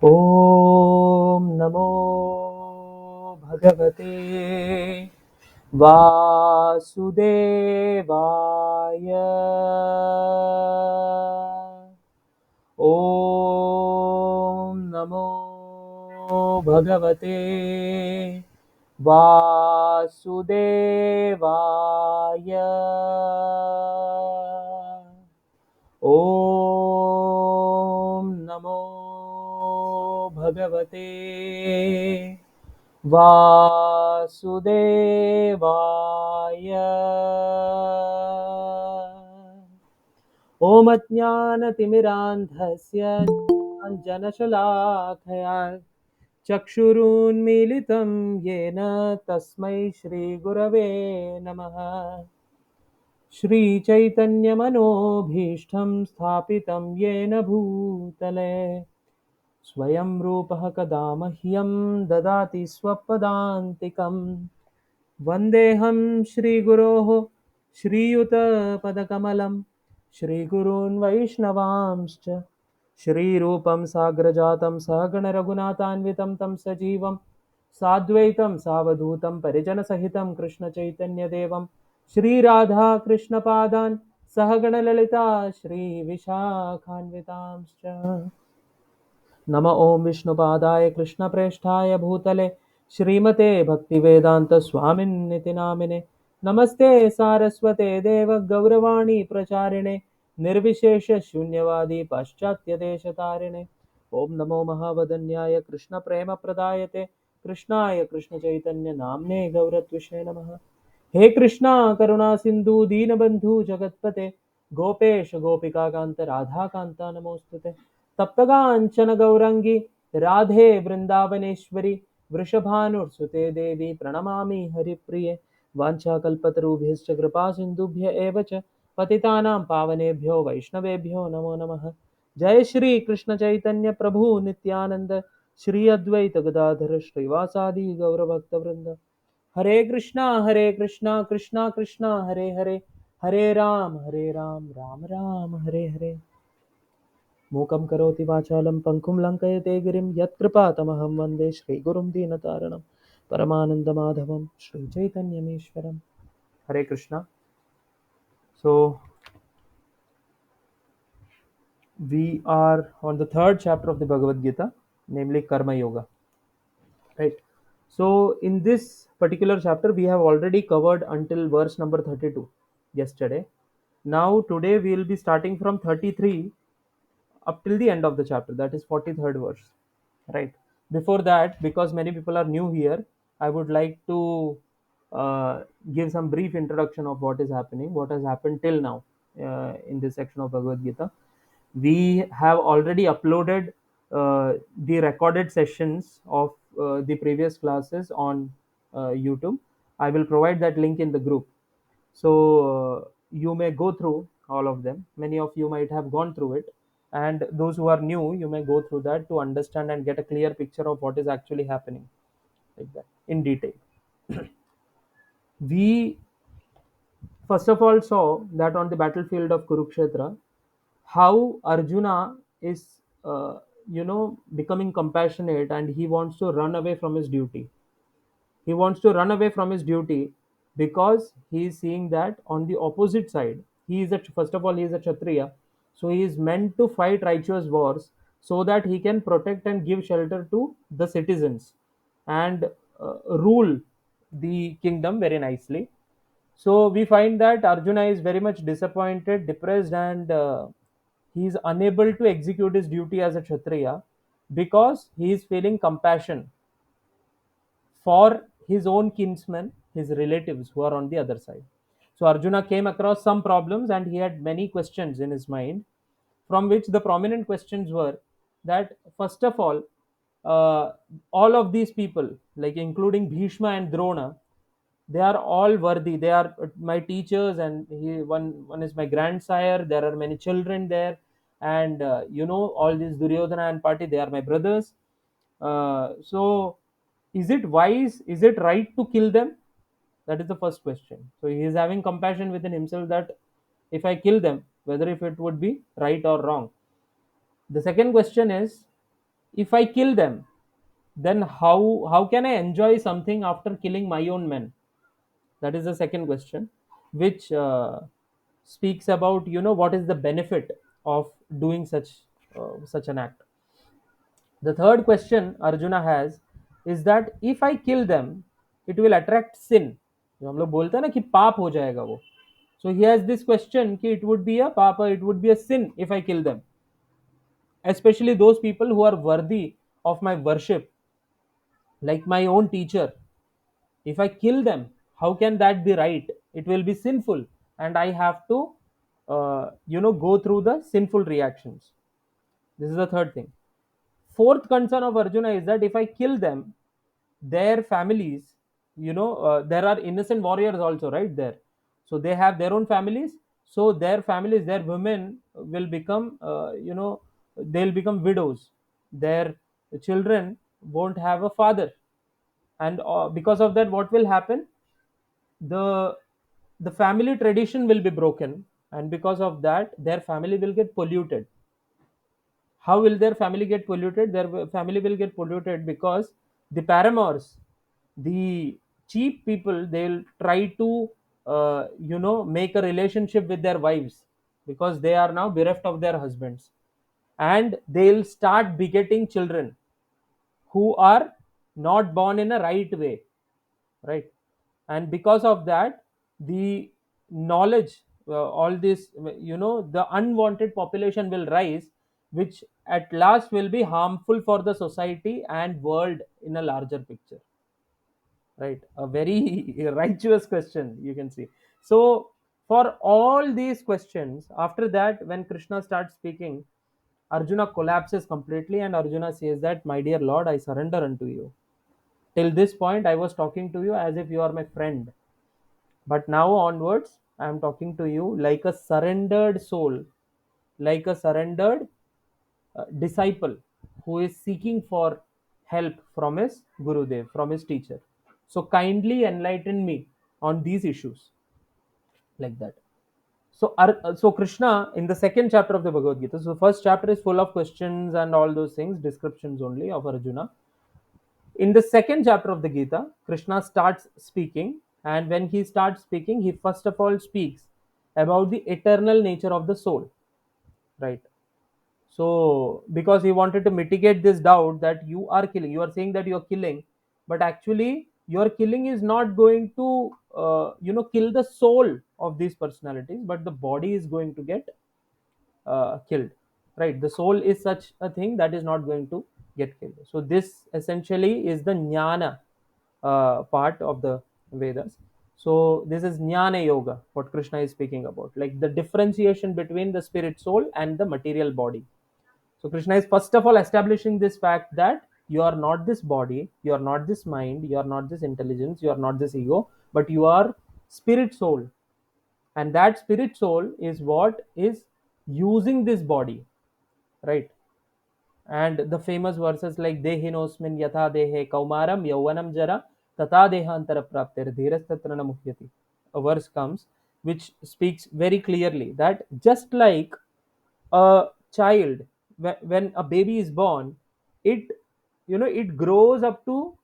ॐ नमो भगवते वासुदेवाय। ॐ नमो भगवते वासुदेवाय। ॐ नमो भगवते वासुदेवाय। ॐ अज्ञानतिमिरान्धस्य ज्ञानाञ्जनशलाकया चक्षुरुन्मीलितं येन तस्मै श्रीगुरवे नमः। श्रीचैतन्यमनोभीष्टं स्थापितं येन भूतले स्वयं रूपः कदा मह्यं ददाति स्वपदान्तिकं। वन्देऽहं श्रीगुरोः श्रीयुतपदकमलं श्रीगुरून् वैष्णवांश्च श्रीरूपं साग्रजातं सहगणरघुनाथान्वितं तं सजीवं साद्वैतं सावधूतं परिजनसहितं कृष्णचैतन्यदेवं श्रीराधा कृष्णपादान् सहगणललिता श्रीविशाखान्वितांश्च। नम ओं विष्णुपादाय कृष्णप्रेष्ठाय भूतले श्रीमते भक्तिवेदान्तस्वामिन्निति नामिने। नमस्ते सारस्वते देवगौरवाणी प्रचारिणे निर्विशेषशून्यवादी पाश्चात्यदेशतारिणे। ॐ नमो महावदन्याय कृष्णप्रेमप्रदायते कृष्णाय कृष्णचैतन्यनाम्ने गौरत्विषे नमः। हे कृष्णा करुणा सिन्धु दीनबन्धु जगत्पते गोपेश गोपिकान्त राधाकान्त नमोऽस्तुते। तप्तकाञ्चन गौरङ्गी राधे वृन्दावनेश्वरी वृषभानुसुते देवी प्रणमामि हरिप्रिये। वाञ्छाकल्पतरुभ्यश्च कृपा सिन्धुभ्य एव च पतितानां पावनेभ्यो वैष्णवेभ्यो नमो नमः। जय श्री कृष्ण चैतन्य प्रभु नित्यानंद श्री अद्वैत गदाधर श्रीवासादि गौरभक्तवृंद। हरे कृष्णा कृष्णा कृष्णा हरे हरे, हरे राम राम राम हरे हरे। मूकं करोति वाचालं पंकुं लङ्कयते गिरिं यत्कृपातमहं वन्दे श्रीगुरुं दीनतारणं परमानन्दमाधवं श्रीचैतन्यमीश्वरम्। हरे Krishna. So we are on the third chapter of the Bhagavad Gita, namely Karma Yoga, right? So in this particular chapter we have already covered until verse number 32 yesterday. Now today we will be starting from 33 up till the end of the chapter, that is 43rd verse, right? Before that, because many people are new here, I would like to give some brief introduction of what is happening, what has happened till now in this section of Bhagavad Gita. We have already uploaded the recorded sessions of the previous classes on YouTube. I will provide that link in the group, so you may go through all of them. Many of you might have gone through it, and those who are new, you may go through that to understand and get a clear picture of what is actually happening, like that in detail. We first of all saw that on the battlefield of Kurukshetra, how Arjuna is becoming compassionate, and he wants to run away from his duty. He wants to run away from his duty because he is seeing that on the opposite side, he is a, first of all, he is a Kshatriya, so he is meant to fight righteous wars so that he can protect and give shelter to the citizens and rule the kingdom very nicely. So we find that Arjuna is very much disappointed, depressed, and he is unable to execute his duty as a Kshatriya because he is feeling compassion for his own kinsmen, his relatives who are on the other side. So Arjuna came across some problems and he had many questions in his mind, from which the prominent questions were that, first of all of these people, like including Bhishma and Drona, they are all worthy. They are my teachers, and one is my grandsire. There are many children there, and all these Duryodhana and party, they are my brothers. So is it wise, is it right to kill them? That is the first question. So he is having compassion within himself that if I kill them, whether if it would be right or wrong. The second question is If I kill them, then how can I enjoy something after killing my own men? That is the second question, which speaks about, what is the benefit of doing such an act. The third question Arjuna has is that if I kill them, it will attract sin. जो हम लोग बोलते हैं ना कि पाप हो जाएगा वो. So he has this question कि it would be a papa, it would be a sin if I kill them, especially those people who are worthy of my worship, like my own teacher. If I kill them, how can that be right? It will be sinful, and I have to, go through the sinful reactions. This is the third thing. Fourth concern of Arjuna is that if I kill them, their families, there are innocent warriors also, right there. So they have their own families. So their families, their women will become, they'll become widows. Their children won't have a father, and because of that, what will happen? the the family tradition will be broken, and because of that, their family will get polluted. How will their family get polluted? Their family will get polluted because the paramours, the cheap people, they'll try to make a relationship with their wives, because they are now bereft of their husbands, and they'll start begetting children who are not born in a right way, right? And because of that, the knowledge, all this, the unwanted population will rise, which at last will be harmful for the society and world in a larger picture, right? A very righteous question, you can see. So for all these questions, after that, when Krishna starts speaking, Arjuna collapses completely, and Arjuna says that, my dear lord, I surrender unto you. Till this point, I was talking to you as if you are my friend, but now onwards, I am talking to you like a surrendered soul, like a surrendered disciple who is seeking for help from his Gurudev, from his teacher. So kindly enlighten me on these issues, like that. So, so Krishna, in the second chapter of the Bhagavad Gita, so first chapter is full of questions and all those things, descriptions only of Arjuna. In the second chapter of the Gita, Krishna starts speaking, and when he starts speaking, he first of all speaks about the eternal nature of the soul, right? So, because he wanted to mitigate this doubt that you are killing, you are saying that you are killing, but actually, your killing is not going to, kill the soul of these personalities, but the body is going to get killed, right? The soul is such a thing that is not going to get killed. So this essentially is the jnana part of the Vedas. So this is jnana yoga, what Krishna is speaking about, like the differentiation between the spirit soul and the material body. So Krishna is first of all establishing this fact that you are not this body, you are not this mind, you are not this intelligence, you are not this ego, but you are spirit soul. And that spirit soul is what is using this body, right? And the famous verses like dehinosmin yatha dehe kaumaram yauvanam jara tata dehantara praptir dhirastatra muhyati, a verse comes which speaks very clearly that just like a child, when a baby is born, it, it grows up to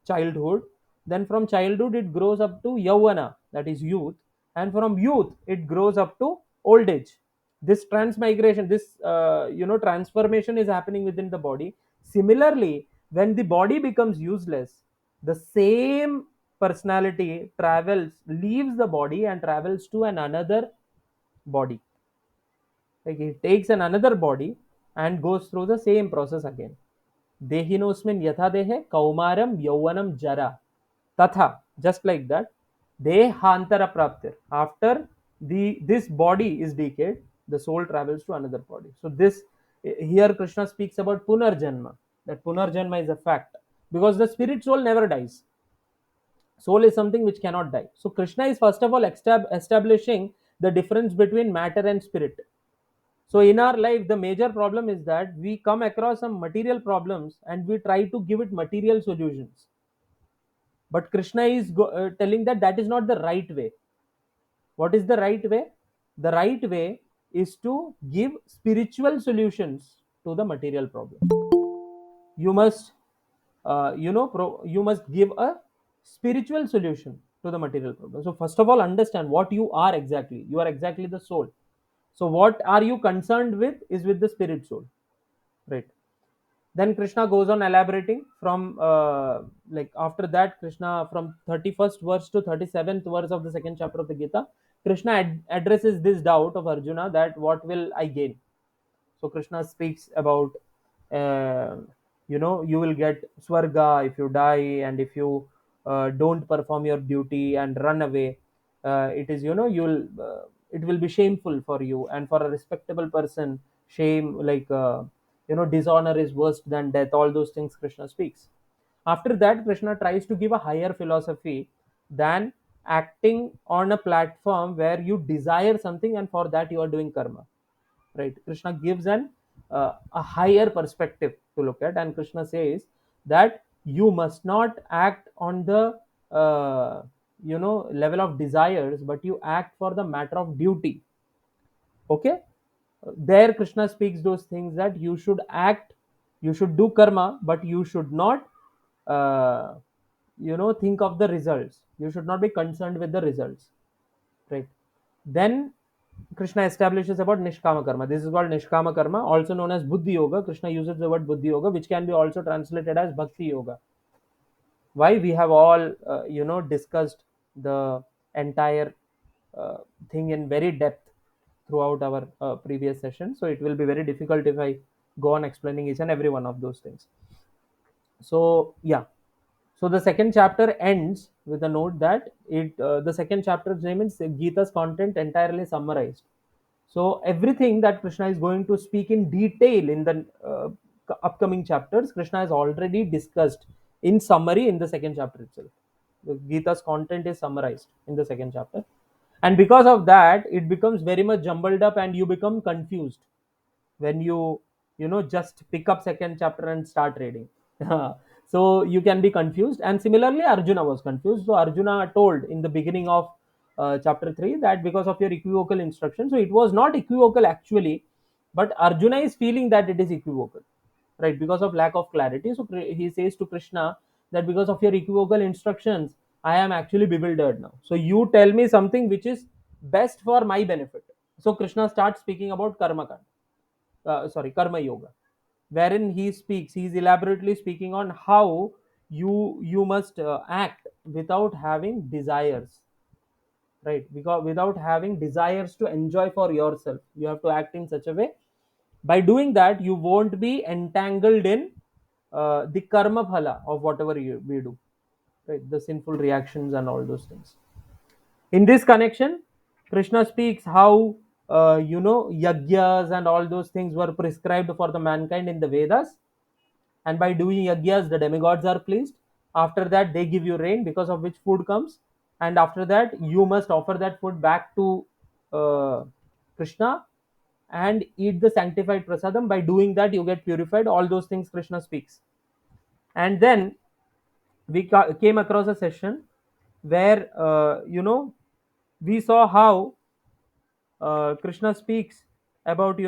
childhood, then from childhood it grows up to yauvana, that is youth, and from youth it grows up to old age. This transmigration, this transformation is happening within the body. Similarly, when the body becomes useless, the same personality travels, leaves the body and travels to an another body. Like it takes an another body and goes through the same process again. Dehinosmin yatha dehe kaumaram yauvanam jara tatha, just like that, dehantara praptir, after this body is decayed, the soul travels to another body. So this, here Krishna speaks about punarjanma, that punarjanma is a fact, because the spirit soul never dies. Soul is something which cannot die. So Krishna is first of all establishing the difference between matter and spirit. So in our life, the major problem is that we come across some material problems and we try to give it material solutions. But Krishna is telling that that is not the right way. What is the right way? The right way is to give spiritual solutions to the material problem. you must you must give a spiritual solution to the material problem. So first of all, understand what you are exactly. You are exactly the soul. So what are you concerned with is with the spirit soul, right? Then Krishna goes on elaborating from like after that, Krishna from 31st verse to 37th verse of the second chapter of the Gita, Krishna addresses this doubt of Arjuna, that what will I gain. So Krishna speaks about, uh, you will get swarga if you die, and if you don't perform your duty and run away, it is, you'll it will be shameful for you, and for a respectable person, shame, like dishonor is worse than death. All those things Krishna speaks. After that, Krishna tries to give a higher philosophy than acting on a platform where you desire something and for that you are doing karma, right? Krishna gives an a higher perspective to look at, and Krishna says that you must not act on the level of desires, but you act for the matter of duty. Okay, there Krishna speaks those things, that you should act, you should do karma, but you should not uh, think of the results. You should not be concerned with the results, right? Then Krishna establishes about Nishkama Karma. This is called Nishkama Karma, also known as Buddhi Yoga. Krishna uses the word Buddhi Yoga, which can be also translated as Bhakti Yoga. Why? We have all, discussed the entire uh, thing in very depth throughout our previous session. So it will be very difficult if I go on explaining each and every one of those things. So, yeah. So the second chapter ends with a note that the second chapter's name is Gita's content entirely summarized. So everything that Krishna is going to speak in detail in the upcoming chapters, Krishna has already discussed in summary in the second chapter itself. The Gita's content is summarized in the second chapter, and because of that, it becomes very much jumbled up, and you become confused when you just pick up second chapter and start reading. So you can be confused, and similarly Arjuna was confused. So Arjuna told in the beginning of chapter 3 that because of your equivocal instruction, so it was not equivocal actually, but Arjuna is feeling that it is equivocal, right? Because of lack of clarity. So he says to Krishna that because of your equivocal instructions, I am actually bewildered now. So you tell me something which is best for my benefit. So Krishna starts speaking about karma yoga, wherein he is elaborately speaking on how you must act without having desires, right? Because without having desires to enjoy for yourself, you have to act in such a way. By doing that, you won't be entangled in the karma phala of whatever we do, right? The sinful reactions and all those things. In this connection, Krishna speaks how yagyas and all those things were prescribed for the mankind in the Vedas, and by doing yagyas, the demigods are pleased. After that, they give you rain, because of which food comes, and after that, you must offer that food back to uh, Krishna and eat the sanctified prasadam. By doing that, you get purified. All those things Krishna speaks. And then we came across a session where we saw how Krishna speaks about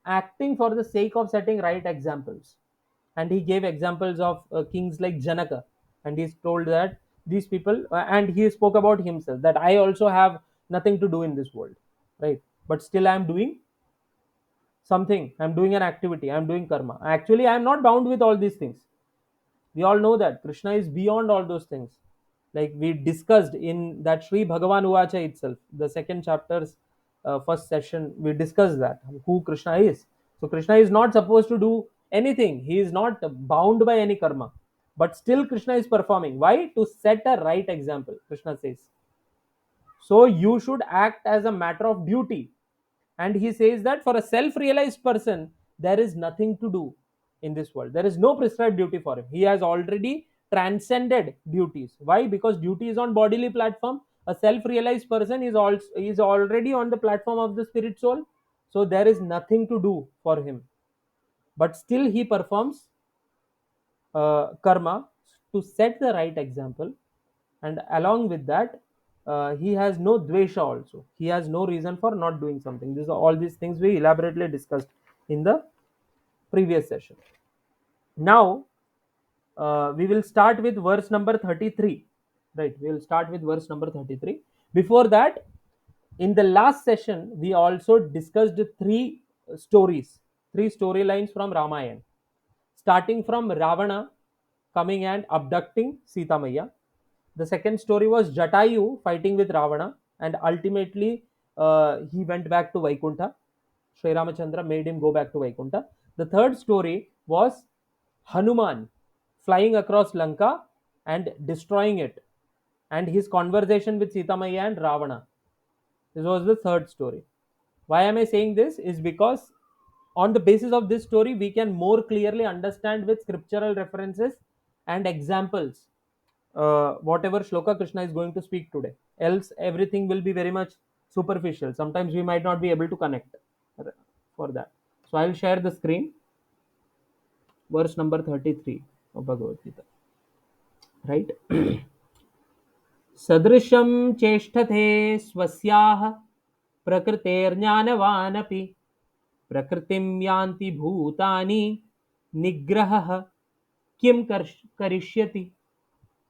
acting for the sake of setting right examples, and he gave examples of kings like Janaka, and he's told that these people, and he spoke about himself that I also have nothing to do in this world, right? But still I am doing something. I'm doing an activity. I'm doing karma. Actually, I'm not bound with all these things. We all know that Krishna is beyond all those things. Like we discussed in that Sri Bhagavan Uvacha itself, the second chapter's first session, we discussed that who Krishna is. So Krishna is not supposed to do anything. He is not bound by any karma. But still Krishna is performing. Why? To set a right example, Krishna says. So you should act as a matter of duty. And he says that for a self realized person, there is nothing to do in this world. There is no prescribed duty for him. He has already transcended duties. Why? Because duty is on bodily platform. A self realized person is already on the platform of the spirit soul. So there is nothing to do for him. But still he performs karma to set the right example, and along with that, he has no dvesha also. He has no reason for not doing something. These are all these things we elaborately discussed in the previous session. Now we will start with verse number 33. Right, we will start with verse number 33. Before that, in the last session, we also discussed stories, three storylines from Ramayana, starting from Ravana coming and abducting Sita Maya. The second story was Jatayu fighting with Ravana, and ultimately he went back to Vaikuntha. Sri Ramachandra made him go back to Vaikuntha. The third story was Hanuman flying across Lanka and destroying it, and his conversation with Sita Maya and Ravana. This was the third story. Why am I saying this? Is because on the basis of this story, we can more clearly understand with scriptural references and examples whatever shloka Krishna is going to speak today. Else, everything will be very much superficial. Sometimes we might not be able to connect for that. So I'll share the screen, verse number 33 of Bhagavad Gita. Right? सदृशं चेष्टते स्वस्याः प्रकृतेर्ज्ञानवानपि प्रकृतिं यान्ति भूतानि निग्रहः किं करिष्यति.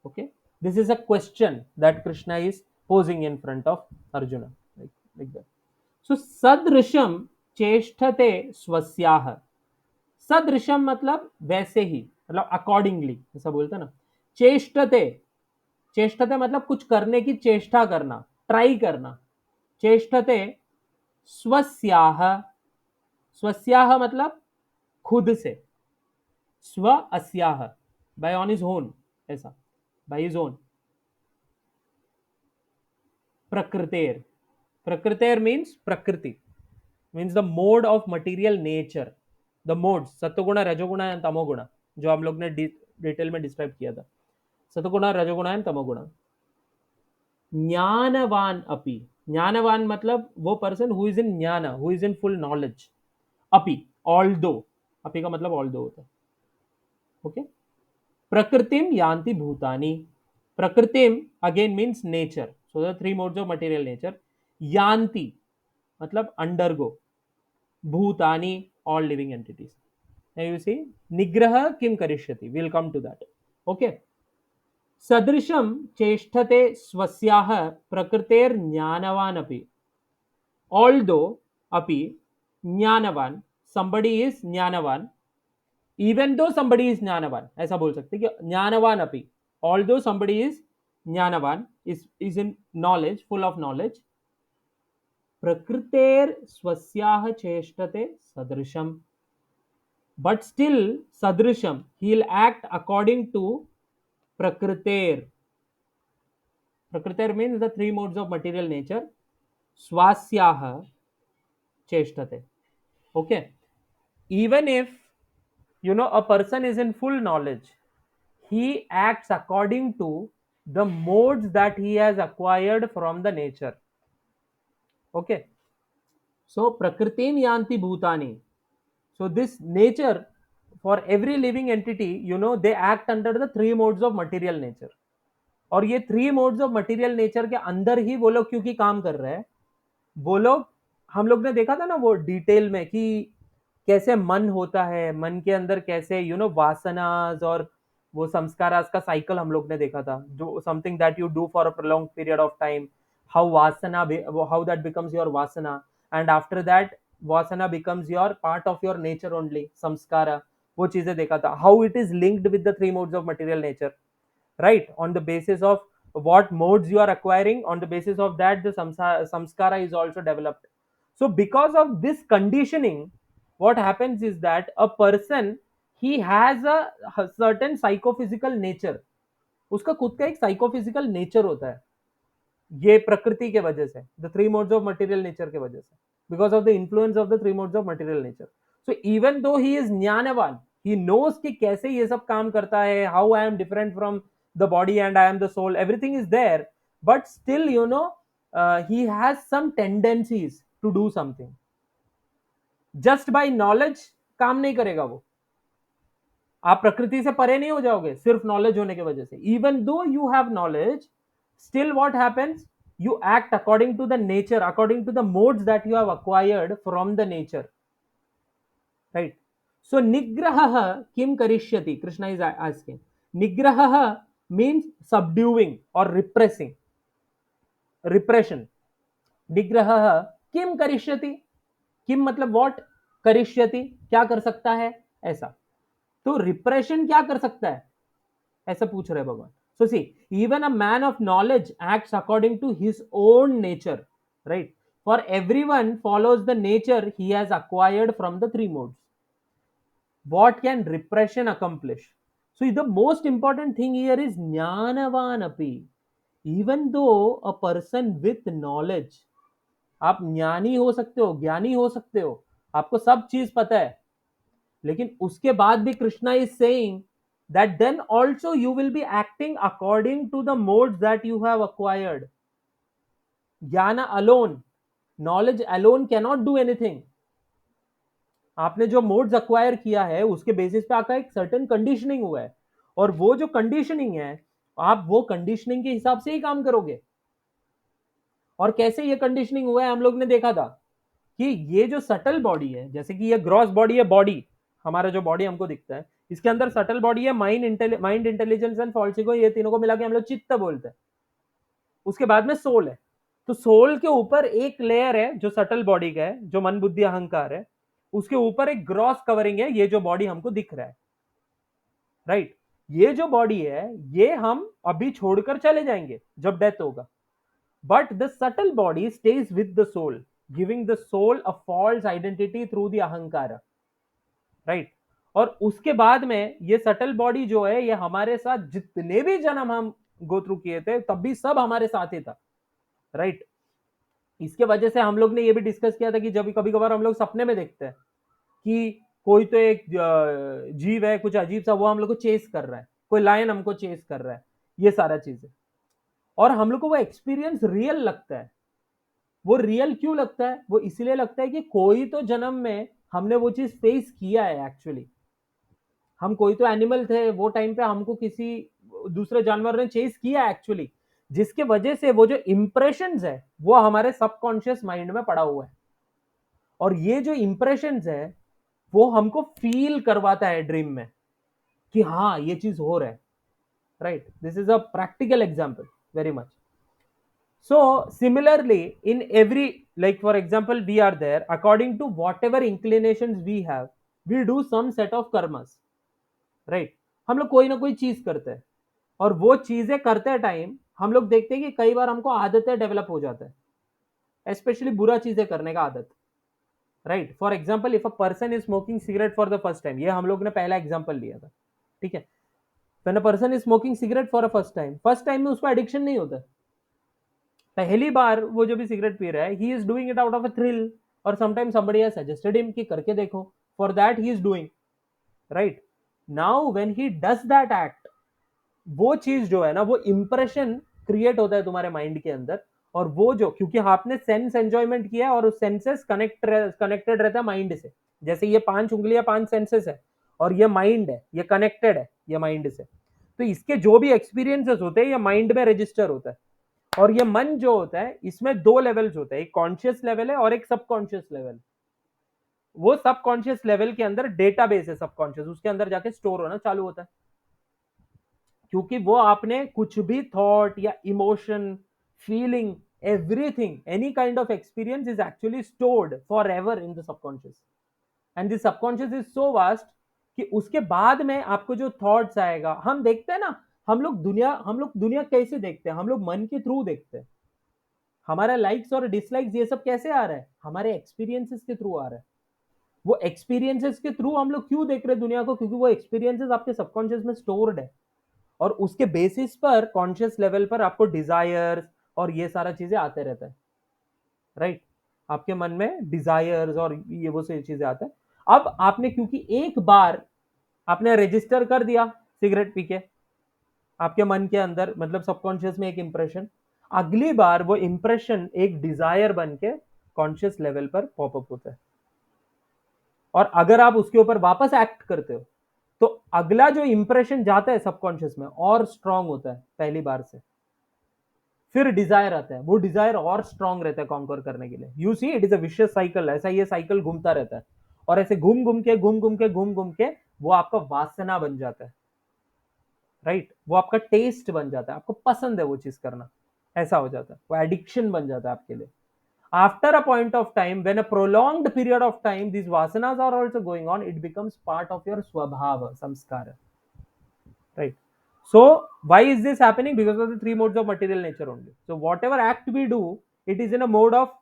Okay, this is a question that Krishna is posing in front of Arjuna, like that. So sadrisham चेष्टते स्वस्याह. सदृशम मतलब वैसे ही, मतलब अकॉर्डिंगली, ऐसा बोलते ना. चेष्टते, चेष्टते मतलब कुछ करने की चेष्टा करना, ट्राई करना. चेष्टते स्वस्याह. स्वस्याह मतलब खुद से. स्व अस्याह, बाय ऑन इज ओन, ऐसा, बाय इज ओन. प्रकृतेर. प्रकृतेर मीन्स प्रकृति, means the mode of material nature. The mode सत्वगुण रजोगुण एंड तमोगुण, जो हम लोग ने डिटेल में डिस्क्राइब किया था. सत्वगुण रजोगुण एंड तमोगुण. ज्ञानवान अपि. ज्ञानवान मतलब वो पर्सन हु इज इन ज्ञान, who is in full knowledge. अपि, ऑल दो. अपि का मतलब ऑल दो होता है. ओके. प्रकृतिम यान्ति भूतानि. प्रकृतिम again means nature. So the three modes of material nature. यान्ति मतलब अंडरगो. भूतानि, all living entities. Now you see, nigraha kim karishyati. We'll come to that. Okay. Sadrisham cheshthate swasyah prakriter jnanavan api. Although api jnanavan, somebody is jnanavan, even though somebody is jnanavan, ऐसा बोल सकते कि jnanavan api. Although somebody is jnanavan, is in knowledge, full of knowledge, prakriter swasyaha cheshthate sadrisham. But still, sadrisham, he'll act according to prakriter. Prakriter means the three modes of material nature. Swasyaha cheshtate. Okay. Even if, a person is in full knowledge, he acts according to the modes that he has acquired from the nature. Okay. So, prakritim yanti bhutani. So, this nature, for every living entity, they act under the three modes of material nature. और ये three modes of material nature के अंदर ही वो लोग क्योंकि काम कर रहे हैं. वो लोग, हम लोग ने देखा था ना वो डिटेल में कि कैसे मन होता है, मन के अंदर कैसे वासनास और वो संस्कारास का साइकिल हम लोग ने देखा था. जो something that you do for a prolong period of time, how वासना, हाउ दैट बिकम्स योर वासना, एंड आफ्टर दैट वासना becomes your part of your nature only, संस्कारा. वो चीजें देखा था, how it is linked with the three modes of material nature. Right, on the basis of what modes you are acquiring, on the basis of that the samskara is also developed. So because of this conditioning, what happens is that a person, he has a certain psychophysical nature. उसका खुद का एक psychophysical nature होता है, ये प्रकृति के वजह से, the three modes of material nature के वजह से, because of the influence of the three modes of material nature. So even though he is ज्ञानवान, he knows कि कैसे ये सब काम करता है, how I am different from the body and I am the soul, everything is there, but still he has some tendencies to do something. Just by knowledge काम नहीं करेगा वो. आप प्रकृति से परे नहीं हो जाओगे सिर्फ नॉलेज होने की वजह से. Even though you have knowledge, still what happens, you act according to the nature, according to the modes that you have acquired from the nature, right? So nigraha kim karishyati? Krishna is asking. Nigraha means subduing or repressing. Repression. Nigraha kim karishyati? किम मतलब what, करिष्यति क्या कर सकता है, ऐसा। तो repression क्या कर सकता है, ऐसा पूछ रहे भगवान। So see, even a man of knowledge acts according to his own nature, right. For everyone follows the nature he has acquired from the three modes. What can repression accomplish? So the most important thing here is jnanavan api. Even though a person with knowledge, आप ज्ञानी हो सकते हो, ज्ञानी हो सकते हो, आपको सब चीज पता है, लेकिन उसके बाद भी Krishna is saying that then also you will be acting according to the modes that you have acquired. ज्ञान alone, knowledge alone can not do anything. आपने जो मोड्स अक्वायर किया है उसके बेसिस पे आपका एक सर्टेन कंडीशनिंग हुआ है, और वो जो कंडीशनिंग है आप वो कंडीशनिंग के हिसाब से ही काम करोगे. और कैसे ये कंडीशनिंग हुआ है हम लोग ने देखा था कि ये जो सटल बॉडी है, जैसे कि ये ग्रॉस बॉडी है, बॉडी हमारा जो बॉडी हमको दिखता है, इसके अंदर सटल बॉडी है, माइंड इंटेलिजेंस एंड फॉल्स इगो, ये तीनों को मिला के हम लोग चित्त बोलते हैं. उसके बाद में सोल है. तो सोल के ऊपर एक लेयर है जो सटल बॉडी का है, जो मन बुद्धि अहंकार है, उसके ऊपर एक ग्रॉस कवरिंग है, ये जो बॉडी हमको दिख रहा है, राइट. ये जो बॉडी है ये हम अभी छोड़कर चले जाएंगे जब डेथ होगा, but the subtle body stage with the soul, giving the soul a false identity through the ahankar, right. और उसके बाद में ये सटल बॉडी जो है ये हमारे साथ जितने भी जन्म हम गो थ्रू किए थे तब भी सब हमारे साथ ही था, राइट. इसके वजह से हम लोग ने ये भी डिस्कस किया था कि जब कभी कभार हम लोग सपने में देखते हैं कि कोई तो एक जीव है कुछ अजीब सा, वो हम लोग को चेस कर रहा है, कोई लायन हमको चेस कर रहा है, ये सारा चीजें, और हम लोग को वो एक्सपीरियंस रियल लगता है. वो रियल क्यों लगता है, वो इसलिए लगता है कि कोई तो जन्म में हमने वो चीज फेस किया है. एक्चुअली हम कोई तो एनिमल थे, वो टाइम पे हमको किसी दूसरे जानवर ने चेस किया एक्चुअली, जिसके वजह से वो जो इंप्रेशंस है वो हमारे सबकॉन्शियस माइंड में पड़ा हुआ है. और ये जो इंप्रेशंस है वो हमको फील करवाता है ड्रीम में कि हाँ ये चीज हो रहा है, right. This is a practical example very much. So similarly in every, like for example we are there according to whatever inclinations we have, we do some set of karmas, right. हम लोग कोई ना कोई चीज करते हैं, और वो चीजें करते टाइम हम लोग देखते हैं कि कई बार हमको आदतें डेवलप हो जाता है, स्पेशली बुरा चीजें करने का आदत, right. For example if a person is smoking cigarette for the first time, ये हम लोग ने पहला एग्जाम्पल लिया था, ठीक है. When a person is smoking cigarette for a first time में उसको एडिक्शन नहीं होता. पहली बार वो जो भी सिगरेट पी रहा है he is doing it out of a thrill, और sometime somebody has suggested him कि करके देखो, for that he is doing, right. Now when he does that act, वो चीज जो है ना वो इंप्रेशन क्रिएट होता है तुम्हारे माइंड के अंदर, और वो जो क्योंकि आपने सेंस एंजॉयमेंट किया और उस सेंसेस कनेक्टेड रहता है माइंड से. जैसे ये 5 उंगलियां 5 सेंसेस है, और ये माइंड है, ये कनेक्टेड है ये माइंड से, तो इसके जो भी एक्सपीरियंसेस होते हैं ये माइंड में रजिस्टर होता है. और ये मन जो होता है इसमें दो लेवल्स होते हैं, एक कॉन्शियस लेवल है और एक सबकॉन्शियस लेवल. वो सबकॉन्शियस लेवल के अंदर डेटाबेस है सबकॉन्शियस, उसके अंदर जाके स्टोर होना चालू होता है, क्योंकि वो आपने कुछ भी थॉट या emotion, feeling, everything, any kind of experience is actually stored for ever in the subconscious. And this subconscious is so vast कि उसके बाद में आपको जो थॉट्स आएगा, हम देखते हैं ना, हम लोग दुनिया कैसे देखते हैं, हम लोग मन के थ्रू देखते हैं. हमारा लाइक्स और डिसलाइक्स ये सब कैसे आ रहा है, हमारे एक्सपीरियंसेस के थ्रू आ रहा है. वो एक्सपीरियंसेस के थ्रू हम लोग क्यों देख रहे हैं दुनिया को, क्योंकि वो एक्सपीरियंसेस आपके सबकॉन्शियस में स्टोर्ड है, और उसके बेसिस पर कॉन्शियस लेवल पर आपको डिजायर्स और ये सारा चीजें आते रहता है, राइट. आपके मन में डिजायर्स और ये वो सारी चीजें आते हैं. अब आपने क्योंकि एक बार आपने रजिस्टर कर दिया सिगरेट पी के आपके मन के अंदर, मतलब सबकॉन्शियस में एक इंप्रेशन, अगली बार वो इंप्रेशन एक डिजायर बन के कॉन्शियस लेवल पर पॉपअप होता है, और अगर आप उसके ऊपर वापस एक्ट करते हो तो अगला जो इंप्रेशन जाता है सबकॉन्शियस में और स्ट्रांग होता है पहली बार से. फिर डिजायर आता है, वो डिजायर और स्ट्रांग रहता है कॉन्कर करने के लिए. You see it is a vicious cycle, ऐसा ये साइकिल घूमता रहता है. और ऐसे घूम घूम के घूम घूम के घूम घूम के वो आपका वासना बन जाता है, राइट? वो आपका टेस्ट बन जाता है, आपको पसंद है वो चीज करना, ऐसा हो जाता है, वो एडिक्शन बन जाता है आपके लिए. After a point of time, when a prolonged period of time these vasanas are also going on, it becomes part of your swabhava, samskara, right? So why is this happening? Because of the three modes of material nature only. So whatever act we do, it is in a mode of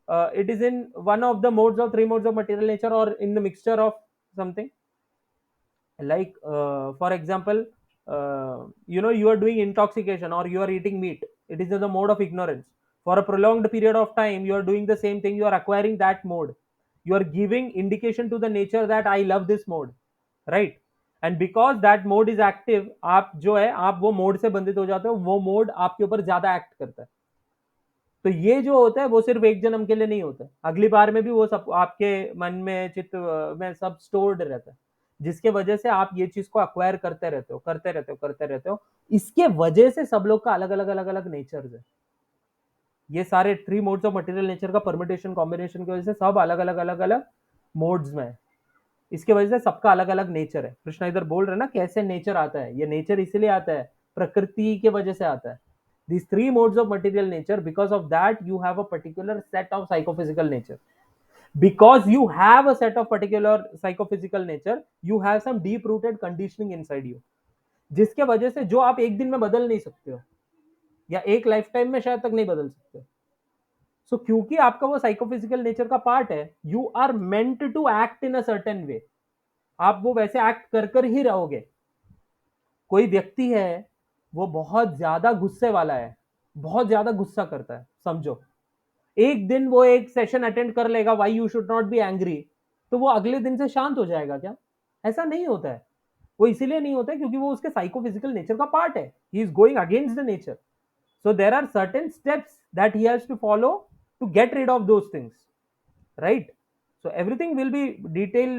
it is in one of the modes of three modes of material nature, or in the mixture of something. Like for example, you are doing intoxication or you are eating meat, it is in the mode of ignorance. For a prolonged period of time you are doing the same thing, you are acquiring that mode, you are giving indication to the nature that I love this mode, right? And because that mode is active, आप जो है आप वो mode से बंधित हो जाते हो, वो मोड आपके ऊपर ज्यादा एक्ट करता है. तो ये जो होता है वो सिर्फ एक जन्म के लिए नहीं होता है, अगली बार में भी वो सब आपके मन में चित्त में सब स्टोर्ड रहता है, जिसके वजह से आप ये चीज को अक्वायर करते रहते हो करते रहते हो करते रहते हो. इसके वजह से सब लोग का अलग अलग अलग अलग नेचर है. ये सारे three modes of material nature का परमिटेशन कॉम्बिनेशन की वजह से सब अलग अलग अलग अलग मोड्स में है. इसके वजह से सबका अलग अलग नेचर है. कृष्णा इधर बोल रहे ना कैसे नेचर आता है, ये नेचर इसलिए आता है प्रकृति के वजह से आता है. These three modes of material nature, because of that you have a particular set of psychophysical nature. Because you have a set of particular psychophysical nature, you have some deep rooted conditioning inside you, जिसके वजह से जो आप एक दिन में बदल नहीं सकते हो या एक लाइफ टाइम में शायद तक नहीं बदल सकते. सो क्योंकि आपका वो साइकोफिजिकल नेचर का पार्ट है, you are meant to act in a certain way. आप वो वैसे एक्ट कर कर ही रहोगे. कोई व्यक्ति है वो बहुत ज्यादा गुस्से वाला है, बहुत ज्यादा गुस्सा करता है, समझो एक दिन वो एक सेशन अटेंड कर लेगा why you should not be angry, तो वो अगले दिन से शांत हो जाएगा क्या? ऐसा नहीं होता है. वो इसीलिए नहीं होता है क्योंकि वो उसके साइकोफिजिकल नेचर का पार्ट है. He is going against the nature. So there are certain steps that he has to follow to get rid of those things, right? So everything will be detail,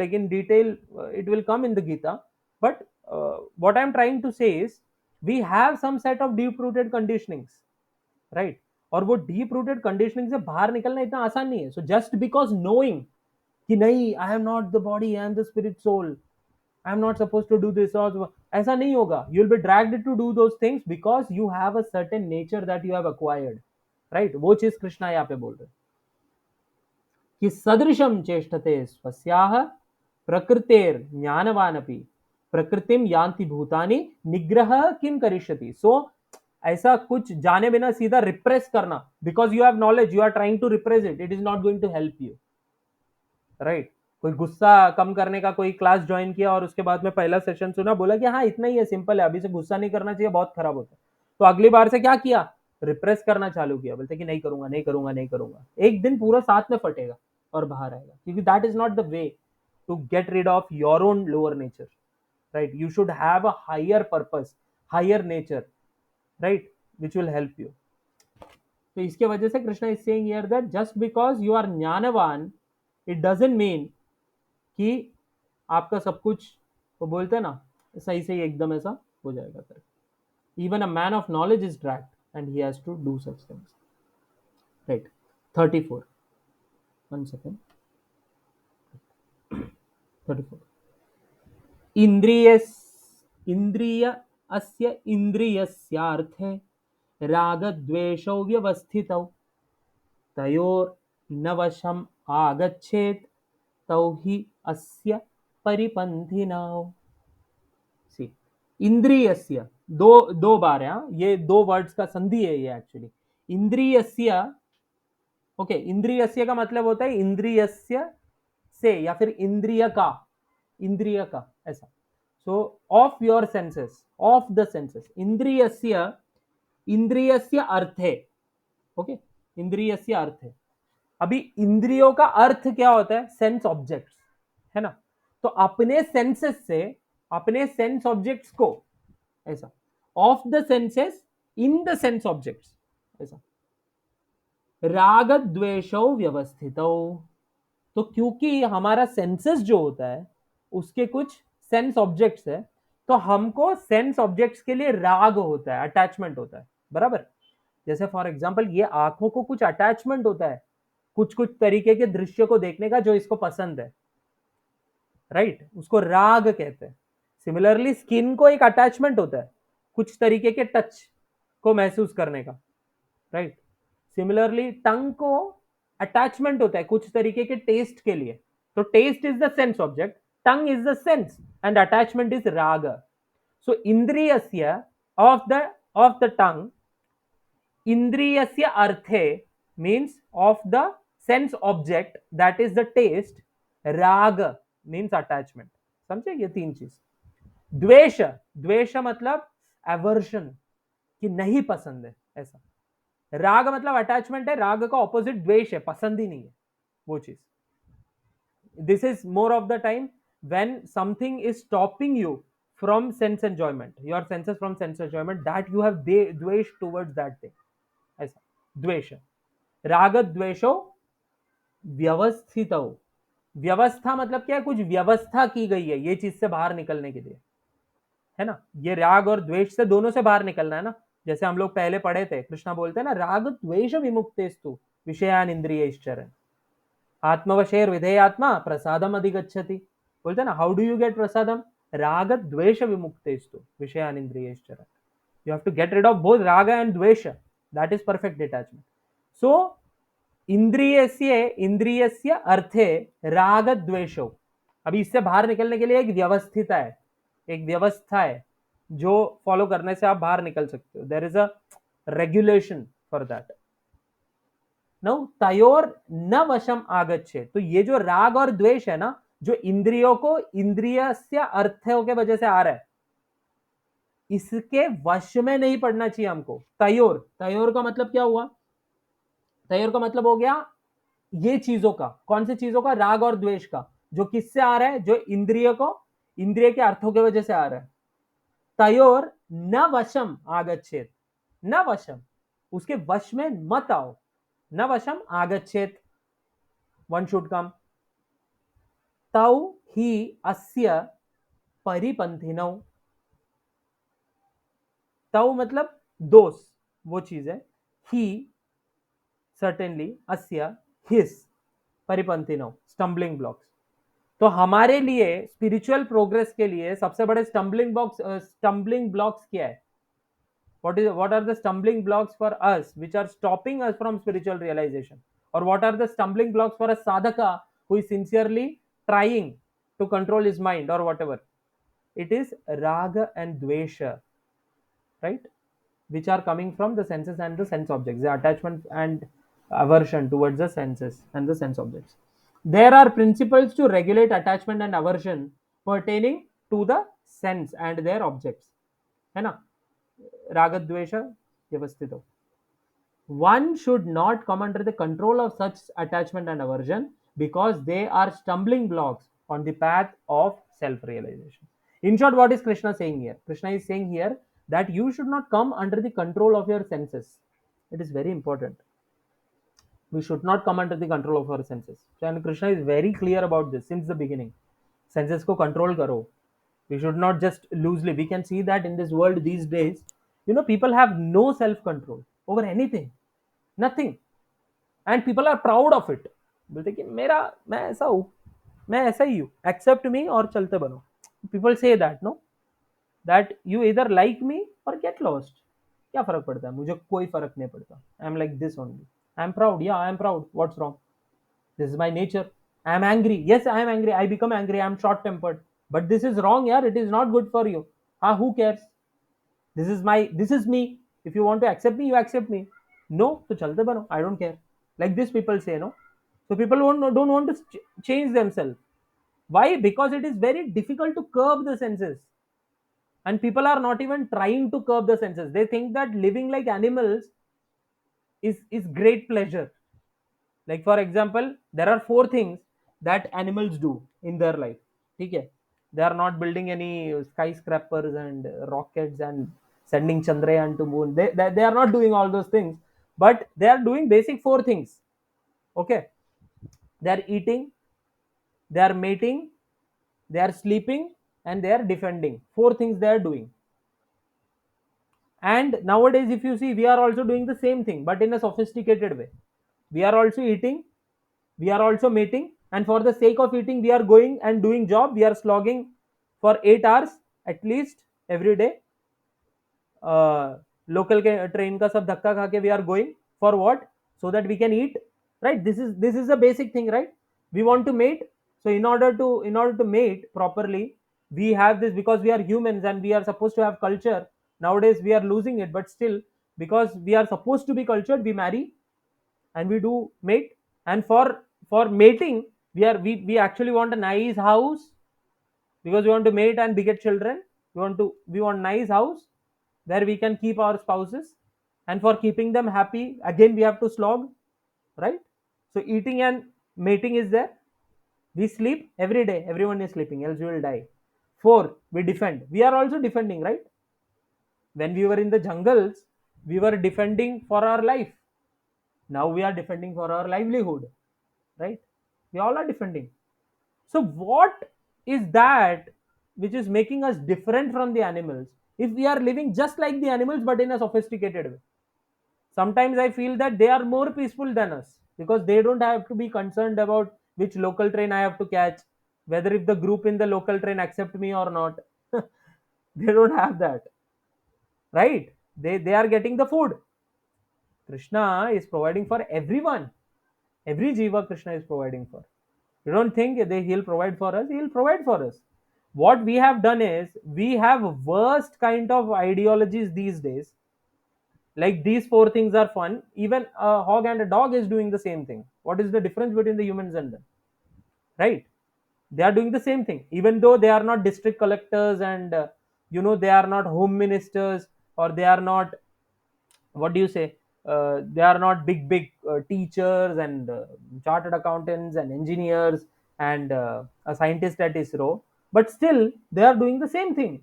like in detail, it will come in the Gita. But what I am trying to say is we have some set of deep rooted conditionings, right? और वो deep rooted conditioning से बाहर निकलना इतना आसान नहीं है. So just because knowing कि नहीं I am not the body, I am the spirit soul, I am not supposed to do this, or ऐसा नहीं होगा. You will be dragged to do those things because you have a certain nature that you have acquired, right? वो चीज कृष्णा यहाँ पे बोल रहे हैं कि सदृशम चेष्टते स्वस्याः प्रकृतेर ज्ञानवानपि प्रकृतिम यान्ति भूतानि निग्रह किम करिष्यति. सो ऐसा कुछ जाने बिना सीधा रिप्रेस करना, because you have knowledge, you are trying to repress it, it is not going to help you, right? कोई गुस्सा कम करने का कोई क्लास ज्वाइन किया और उसके बाद में पहला सेशन सुना, बोला कि हाँ इतना ही है, सिंपल है, अभी से गुस्सा नहीं करना चाहिए, बहुत खराब होता है. तो अगली बार से क्या किया? रिप्रेस करना चालू किया, बोलते कि नहीं करूंगा नहीं करूंगा नहीं करूंगा. एक दिन पूरा साथ में फटेगा और बाहर आएगा, क्योंकि that is not the way to get rid of your own lower nature, right? You should have a higher purpose, higher nature, right, which will help you. तो इसके वजह से Krishna is saying here that just because you are gyanvan, it doesn't mean कि आपका सब कुछ, वो बोलते हैं ना, सही से एकदम ऐसा हो जाएगा. Even a man of knowledge is dragged and he has to do such things, right? 34, 1 second, 34. इंद्रिय अस्य इंद्रियस्यार्थे रागद्वेषौ व्यवस्थितौ तयोर्नवशम् आगच्छेत् तौ हि अस्य परिपन्थिनौ. सी, इंद्रियस्य दो बार है, ये दो वर्ड्स का संधि है ये एक्चुअली. इंद्रियस्य, ओके, इंद्रियस्य का मतलब होता है इंद्रियस्य से, या फिर इंद्रिय का ऐसा. So of your senses, of the senses, इंद्रियस्य अर्थे, ओके, इंद्रियस्य अर्थे. अभी इंद्रियों का अर्थ क्या होता है? सेंस ऑब्जेक्ट्स, है ना? तो अपने सेंसेस से, अपने सेंस ऑब्जेक्ट्स को, ऐसा, of the senses in the sense objects, ऐसा. राग द्वेषौ व्यवस्थितौ. तो क्योंकि हमारा सेंसेस जो होता है उसके कुछ सेंस ऑब्जेक्ट्स है, तो हमको सेंस ऑब्जेक्ट्स के लिए राग होता है, अटैचमेंट होता है, बराबर? जैसे फॉर एग्जांपल ये आंखों को कुछ अटैचमेंट होता है कुछ कुछ तरीके के दृश्य को देखने का जो इसको पसंद है. राइट, उसको राग कहते हैं। सिमिलरली स्किन को एक अटैचमेंट होता है कुछ तरीके के टच को महसूस करने का, राइट। सिमिलरली टंग को अटैचमेंट होता है कुछ तरीके के टेस्ट के लिए। तो taste is the sense object, tongue is the sense, and attachment is raga. So इंद्रियस्य of the tongue, इंद्रियस्य अर्थे means of the sense object, that is the taste, राग means attachment। समझे ये तीन चीज। द्वेष, द्वेष मतलब एवर्शन, कि नहीं पसंद है ऐसा। राग मतलब अटैचमेंट है, राग का ऑपोजिट द्वेष है, पसंद ही नहीं है वो चीज। This is more of the time when something is stopping you from sense enjoyment, your senses from sense enjoyment, that you have द्वेष towards that thing, ऐसा द्वेष। राग द्वेषो व्यवस्थित हो, व्यवस्था मतलब क्या है, कुछ व्यवस्था की गई है ये चीज से बाहर निकलने के लिए, है ना। ये राग और द्वेष से दोनों से बाहर निकलना है ना। जैसे हम लोग पहले पढ़े थे, कृष्णा बोलते हैं ना, राग द्वेष विमुक्तेस्तु विषयान इंद्रियैश्चरन् आत्मवशेर विधेयात्मा प्रसादम अधिगच्छति। बोलते हैं ना, हाउ डू यू गेट प्रसादम, राग द्वेष विमुक्तेस्तु विषयान इंद्रियैश्चरन्। You have to get rid of both राग एंड द्वेष, that is perfect detachment. So इंद्रियस्य अर्थे राग द्वेषो, अभी इससे बाहर निकलने के लिए एक व्यवस्थित है, एक व्यवस्था है जो फॉलो करने से आप बाहर निकल सकते हो। There is a regulation for that. Now तयोर न वशम आगच्छे, तो ये जो राग और द्वेष है ना, जो इंद्रियों को इंद्रियस्य अर्थों के वजह से आ रहा है, इसके वश में नहीं पड़ना चाहिए हमको। तयोर, तयोर का मतलब क्या हुआ, तयोर का मतलब हो गया ये चीजों का, कौन सी चीजों का, राग और द्वेष का, जो किससे आ रहा है, जो इंद्रिय को, इंद्रिय के अर्थों की वजह से आ रहा है। तयोर न वशम आगच्छेत, न वशम, उसके वश में मत आओ, न वशम आगच्छेत, वन शुड कम। तौ ही अस्य परिपंथिनौ, तौ मतलब दोष, वो चीज है, ही सर्टेनली, अस्य हिस, परिपंथिनौ स्टम्बलिंग ब्लॉक्स। तो हमारे लिए स्पिरिचुअल प्रोग्रेस के लिए सबसे बड़े स्टम्बलिंग ब्लॉक्स क्या है, what are the stumbling blocks for us which are stopping us from spiritual realization, or what are the stumbling blocks for a sadhaka who is sincerely trying to control his mind or whatever, it is raga and dvesha, right, which are coming from the senses and the sense objects, the attachment and aversion towards the senses and the sense objects. There are principles to regulate attachment and aversion pertaining to the sense and their objects, है ना, रागद्वेषा व्यवस्थित हो। One should not come under the control of such attachment and aversion because they are stumbling blocks on the path of self-realization. In short, what is Krishna saying here? Krishna is saying here that you should not come under the control of your senses. It is very important. We should not come under the control of our senses. And Krishna is very clear about this since the beginning. Senses ko control karo. We should not just loosely. We can see that in this world these days, people have no self-control over anything. Nothing. And people are proud of it. बोलते कि मैं ऐसा हूँ, मैं ऐसा ही हूँ, accept मी और चलते बनो। People say that, no? That you either like me or get lost. क्या फर्क पड़ता है, मुझे कोई फर्क नहीं पड़ता। I am like this only. I am proud. Yeah, I am proud. What's wrong? This is my nature. I am angry. Yes, I am angry. I become angry. I am short tempered. But this is wrong, yeah. It is not good for you. Who cares? This is me. If you want to accept me, you accept me. No, तो चलते बनो. I don't care. Like this people say, no? So people don't want to change themselves. Why? Because it is very difficult to curb the senses. And people are not even trying to curb the senses. They think that living like animals is great pleasure. Like for example, there are 4 things that animals do in their life. Okay? They are not building any skyscrapers and rockets and sending Chandrayaan to moon. They are not doing all those things, but they are doing basic 4 things. Okay? They are eating, they are mating, they are sleeping, and they are defending. 4 things they are doing. And nowadays, if you see, we are also doing the same thing, but in a sophisticated way. We are also eating, we are also mating, and for the sake of eating we are going and doing job, we are slogging for 8 hours at least every day. Local के train का सब धक्का खा के we are going for what, so that we can eat, right? This is a basic thing, right? We want to mate. So in order to mate properly, we have this, because we are humans and we are supposed to have culture. Nowadays we are losing it, but still, because we are supposed to be cultured, we marry and we do mate. And for mating, we actually want a nice house, because we want to mate and beget children. We want nice house where we can keep our spouses, and for keeping them happy, again we have to slog, right? So eating and mating is there. We sleep every day, everyone is sleeping, else we will die. Four, we defend. We are also defending, right? When we were in the jungles, we were defending for our life. Now we are defending for our livelihood, right? We all are defending. So what is that which is making us different from the animals, if we are living just like the animals but in a sophisticated way? Sometimes I feel that they are more peaceful than us, because they don't have to be concerned about which local train I have to catch, whether if the group in the local train accept me or not. They don't have that, right? They are getting the food. Krishna is providing for everyone. Every jiva Krishna is providing for. You don't think he'll provide for us? He'll provide for us. What we have done is, we have worst kind of ideologies these days. Like, these four things are fun. Even a hog and a dog is doing the same thing. What is the difference between the humans and them? Right? They are doing the same thing, even though they are not district collectors, and they are not home ministers, or they are not, what do you say, they are not big teachers and chartered accountants and engineers and a scientist at ISRO, but still they are doing the same thing,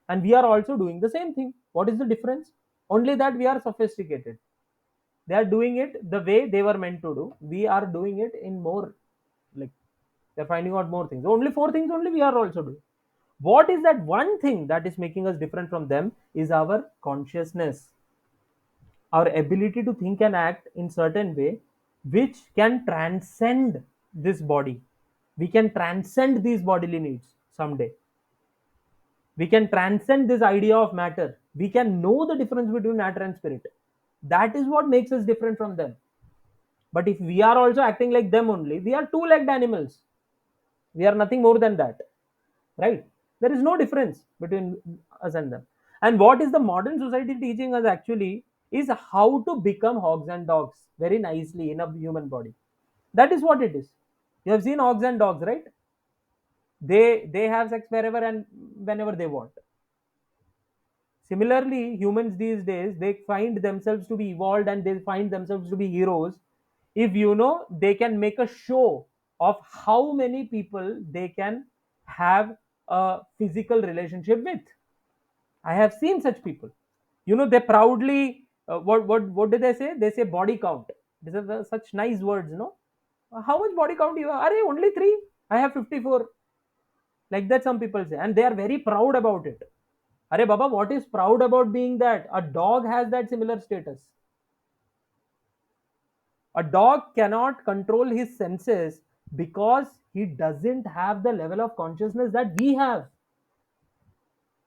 and we are also doing the same thing. What is the difference? Only that we are sophisticated. They are doing it the way they were meant to do. We are doing it in more, like, they're finding out more things. Only four things only we are also doing. What is that one thing that is making us different from them? Is our consciousness, our ability to think and act in certain way, which can transcend this body. We can transcend these bodily needs someday. We can transcend this idea of matter. We can know the difference between matter and spirit. That is what makes us different from them. But if we are also acting like them only, we are two-legged animals. We are nothing more than that, right? There is no difference between us and them. And what is the modern society teaching us actually is how to become hogs and dogs very nicely in a human body. That is what it is. You have seen hogs and dogs, right? They have sex wherever and whenever they want. Similarly, humans these days, they find themselves to be evolved and they find themselves to be heroes if they can make a show of how many people they can have a physical relationship with. I have seen such people. They proudly, what do they say? They say body count. These are such nice words, no? How much body count you have? Are only three? I have 54. Like that, some people say, and they are very proud about it. Are Baba, what is proud about being that? A dog has that similar status. A dog cannot control his senses because he doesn't have the level of consciousness that we have.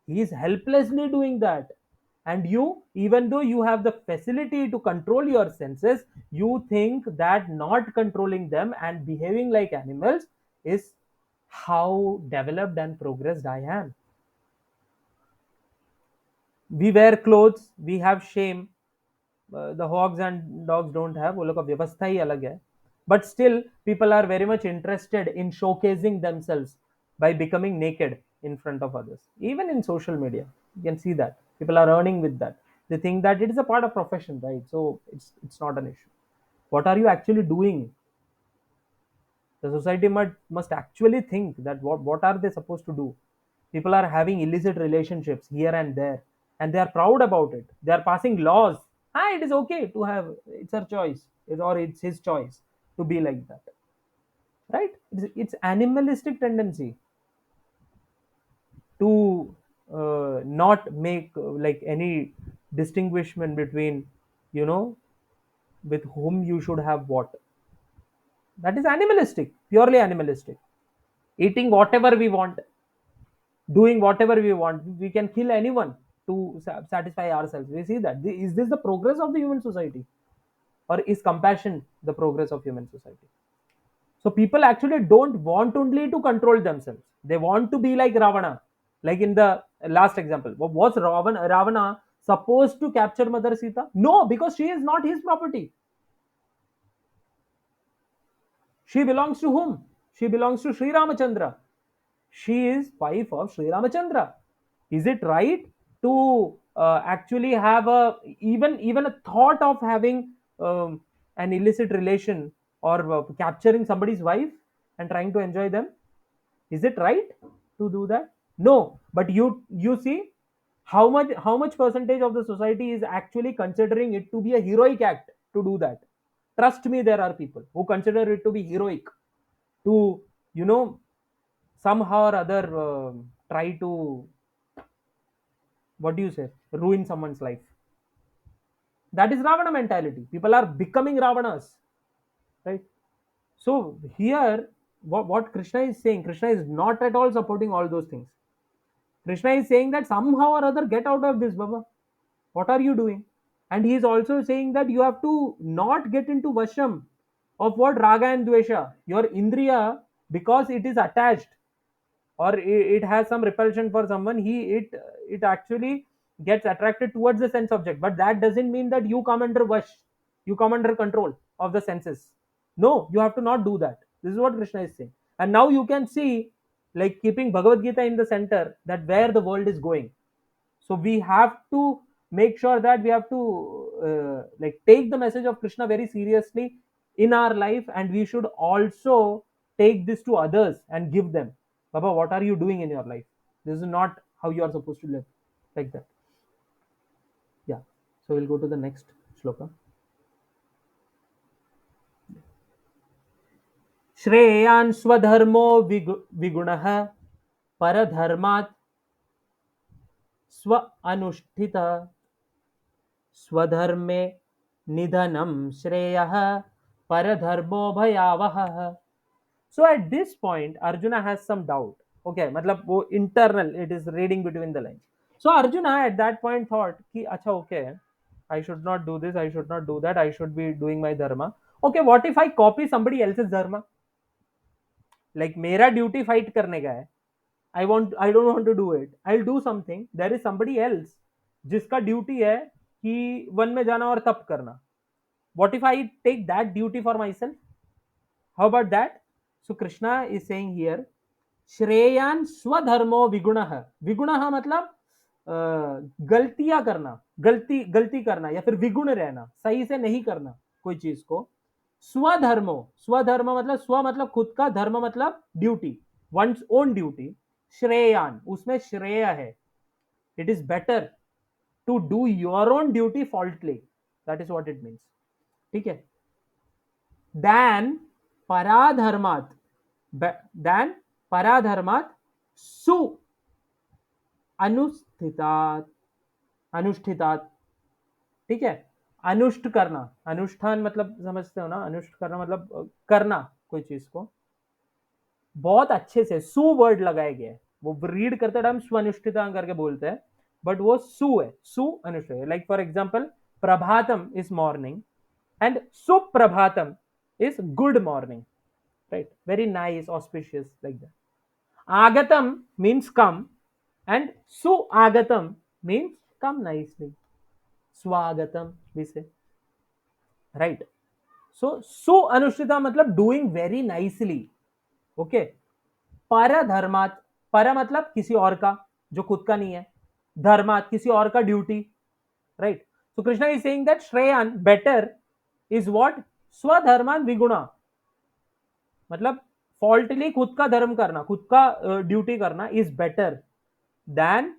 He is helplessly doing that. And you, even though you have the facility to control your senses, you think that not controlling them and behaving like animals is how developed and progressed I am. We wear clothes, we have shame. The hogs and dogs don't have, वो लोग का व्यवस्था ही अलग है. But still, people are very much interested in showcasing themselves by becoming naked in front of others. Even in social media, you can see that people are earning with that. They think that it is a part of profession, right? So it's not an issue. What are you actually doing? The society must actually think that what are they supposed to do? People are having illicit relationships here and there, and they are proud about it. They are passing laws. It is okay to have, it's her choice, or it's his choice to be like that, right? It's animalistic tendency to not make like any distinguishment between, you know with whom you should have what. That is animalistic. purely animalistic, eating whatever we want, doing whatever we want. We can kill anyone to satisfy ourselves. We see that. Is this the progress of the human society, or is compassion the progress of human society? So people actually don't want only to control themselves. They want to be like Ravana. Like in the last example, was Ravana supposed to capture Mother Sita? No, because she is not his property. She belongs to whom? She belongs to Sri Ramachandra. She is wife of Sri Ramachandra. Is it right to actually have a even a thought of having an illicit relation, or capturing somebody's wife and trying to enjoy them? Is it right to do that? No. But you see how much percentage of the society is actually considering it to be a heroic act to do that. Trust me, there are people who consider it to be heroic to, you know, somehow or other try to, what do you say, ruin someone's life. That is Ravana mentality. People are becoming Ravanas, right? So here, what Krishna is saying, Krishna is not at all supporting all those things. Krishna is saying that somehow or other, get out of this, Baba. What are you doing? And he is also saying that you have to not get into vasham of what raga and dvesha, your indriya, because it is attached, or it has some repulsion for someone. It actually gets attracted towards the sense object, but that doesn't mean that you come under vash, you come under control of the senses. No, you have to not do that. This is what Krishna is saying. And now you can see, like, keeping Bhagavad Gita in the center, that where the world is going. So we have to make sure that we have to like take the message of Krishna very seriously in our life, and we should also take this to others and give them, Baba, what are you doing in your life? This is not how you are supposed to live, like that. Yeah. So we'll go to the next shloka. श्रेयान् स्वधर्मो विगुणः परधर्मात् स्व अनुष्ठित स्वधर्मे निधनम श्रेयः परधर्मो भयावहः. So at this point Arjuna has some doubt. Okay, मतलब वो internal, it is reading between the lines. So Arjuna at that point thought कि अच्छा, okay, I should not do this, I should not do that, I should be doing my dharma. Okay, what if I copy somebody else's dharma? Like मेरा duty fight करने का है, I don't want to do it, I'll do something. There is somebody else जिसका duty है कि one में जाना और तप करना. What if I take that duty for myself? How about that? So Krishna is saying here, श्रेयान स्वधर्मो विगुणः. विगुणः मतलब गलतियां करना, गलती करना, या फिर विगुण रहना, सही से नहीं करना कोई चीज को. स्वधर्मो, स्वधर्म मतलब स्व मतलब खुद का, धर्म मतलब ड्यूटी, वंस ओन ड्यूटी. श्रेयान, उसमें श्रेय है. It is better to do your own duty faultily. That is what it means. ठीक है. दैन पराधर्मात, दैन पराधर्मात सु अनुष्ठितात, अनुष्ठितात. ठीक है. अनुष्ठ करना, अनुष्ठान मतलब समझते हो ना, अनुष्ठ करना मतलब करना कोई चीज को बहुत अच्छे से, सु वर्ड लगाया गया है. वो रीड करते टाइम स्वनुष्ठिता करके बोलते हैं, बट वो सु है, सु अनुष्ठित. लाइक फॉर एग्जांपल, प्रभातम is morning and suprabhatam is good morning, right? Very nice, auspicious, like that. Agatam means come, and suagatam means come nicely. Swagatam we say, right? So su anushtita matlab doing very nicely. Okay. para dharmat, para matlab किसी और का जो खुद का नहीं है, धर्मात किसी और का duty, right? So Krishna is saying that Shreyan, better, is what? स्वधर्मान विगुणा, मतलब फॉल्टली खुद का धर्म करना, खुद का ड्यूटी करना is better than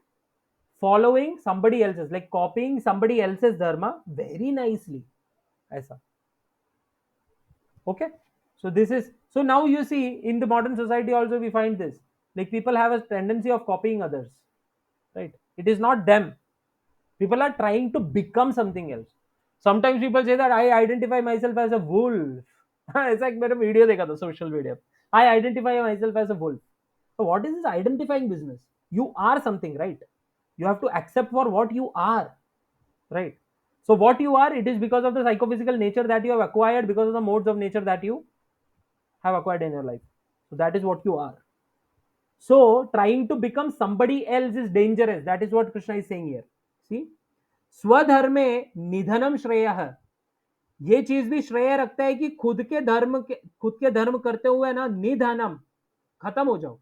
following somebody else's, like copying somebody else's dharma very nicely, ऐसा. Okay. So this is, so now you see in the modern society also we find this, like people have a tendency of copying others, right? It is not them. People are trying to become something else. Sometimes people say that I identify myself as a wolf. ऐसा एक मैंने video देखा था social media. I identify myself as a wolf. So what is this identifying business? You are something, right? You have to accept for what you are, right? So what you are, it is because of the psychophysical nature that you have acquired, because of the modes of nature that you have acquired in your life. So that is what you are. So trying to become somebody else is dangerous. That is what Krishna is saying here. See, स्वधर्मे निधनम श्रेय, ये चीज भी श्रेय रखता है कि खुद के धर्म करते हुए ना निधनम खत्म हो जाओ.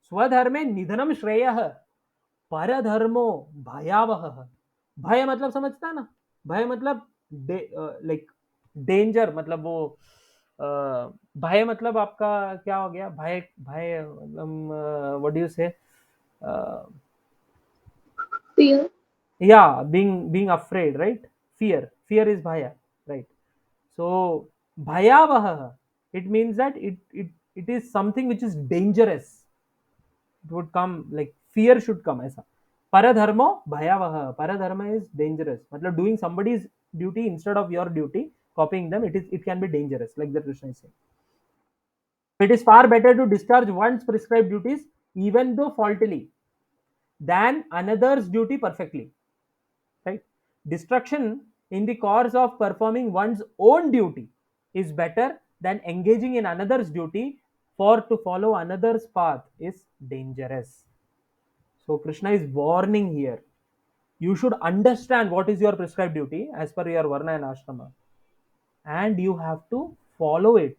स्वधर्मे निधनम श्रेय, परधर्मो भयावह. भय मतलब समझता है ना, भय मतलब लाइक डेंजर, मतलब वो भय मतलब आपका क्या हो गया, भय भय व्हाट डू यू से, Fear. yeah, being afraid, right? Fear is bhaya, right? So bhayavah, it means that it is something which is dangerous. It would come like fear should come ऐसा. Paradharmo bhayavah, paradharma is dangerous, मतलब doing somebody's duty instead of your duty, copying them, it can be dangerous, like the Krishna is saying. It is far better to discharge one's prescribed duties even though faultily than another's duty perfectly, right? Destruction in the course of performing one's own duty is better than engaging in another's duty, for to follow another's path is dangerous. So Krishna is warning here. You should understand what is your prescribed duty as per your varna and ashrama, and you have to follow it.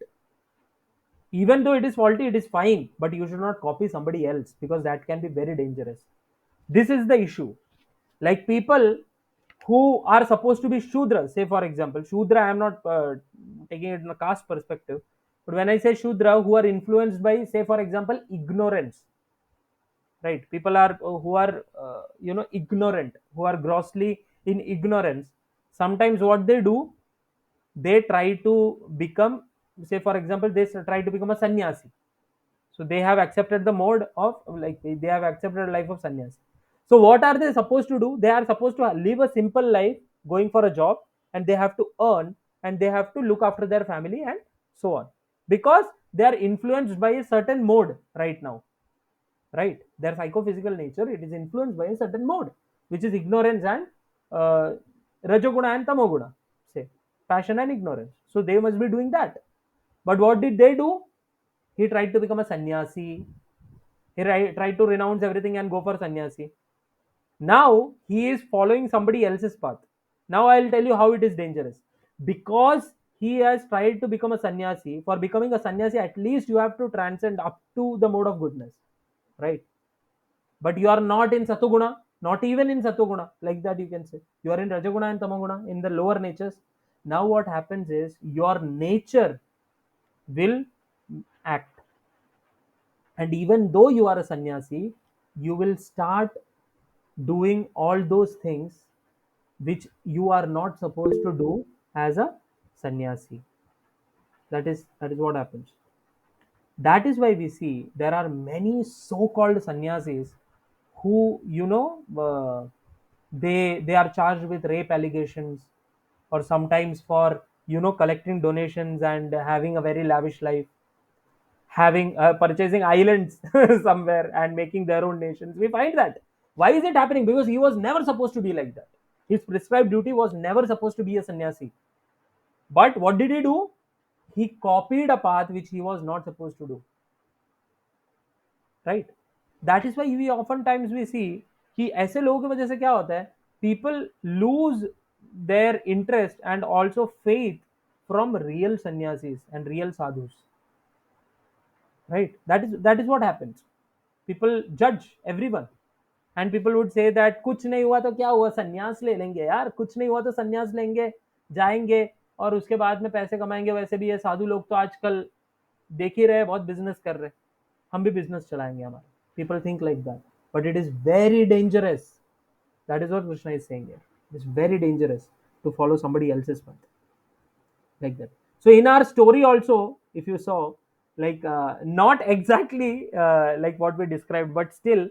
Even though it is faulty, it is fine, but you should not copy somebody else, because that can be very dangerous. This is the issue. Like people who are supposed to be Shudra, say for example, Shudra, I am not taking it in a caste perspective, but when I say Shudra, who are influenced by, say for example, ignorance, right? People are who are ignorant, who are grossly in ignorance. Sometimes what they do, they try to become, say for example, they try to become a sannyasi. So they have accepted the mode of, like they have accepted a life of sannyas. So what are they supposed to do? They are supposed to live a simple life, going for a job, and they have to earn, and they have to look after their family and so on, because they are influenced by a certain mode right now, right? Their psychophysical nature, it is influenced by a certain mode, which is ignorance and uh, rajoguna and tamoguna, say passion and ignorance. So they must be doing that. But what did they do? He tried to become a sannyasi. He tried to renounce everything and go for sannyasi. Now he is following somebody else's path. Now I'll tell you how it is dangerous. Because he has tried to become a sannyasi, for becoming a sannyasi, at least you have to transcend up to the mode of goodness, right? But you are not in Satoguna, not even in Satoguna, like that you can say. You are in Rajaguna and Tamaguna, in the lower natures. Now what happens is your nature will act. And even though you are a sannyasi, you will start doing all those things which you are not supposed to do as a sannyasi. That is what happens. That is why we see there are many so-called sannyasis who, they are charged with rape allegations, or sometimes for collecting donations and having a very lavish life, having purchasing islands somewhere and making their own nations. We find that. Why is it happening? Because he was never supposed to be like that. His prescribed duty was never supposed to be a sannyasi. But what did he do? He copied a path which he was not supposed to do, right? That is why we oftentimes we see कि ऐसे लोगों की वजह से क्या होता है, people lose their interest and also faith from real sannyasis and real sadhus, right? That is what happens. People judge everyone, and people would say that कुछ नहीं हुआ तो क्या हुआ, संन्यास ले लेंगे यार, कुछ नहीं हुआ तो संन्यास लेंगे, जाएंगे और उसके बाद में पैसे कमाएंगे. वैसे भी ये साधु लोग तो आजकल देख ही रहे, बहुत बिजनेस कर रहे, हम भी बिजनेस चलाएंगे हमारा. People think like that, but it is very dangerous. That is what Krishna is saying here. It's very dangerous to follow somebody else's path like that. So in our story also, if you saw, like not exactly like what we described, but still,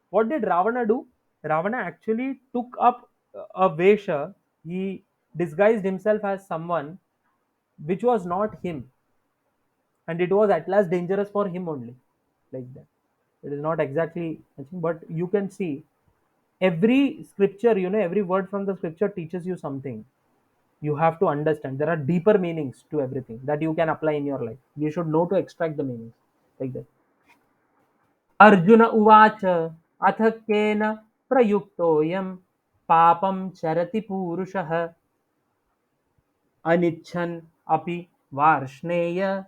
what did Ravana do? Ravana actually took up a Vesha. He disguised himself as someone which was not him. and it was at last dangerous for him only, like that. It is not exactly, but you can see every scripture, every word from the scripture teaches you something. You have to understand there are deeper meanings to everything that you can apply in your life. You should know to extract the meanings, like that. Arjun उवाच अथ केन प्रयुक्तोऽयं पापं चरति पूरुषः अनिच्छन् अपि वार्ष्णेय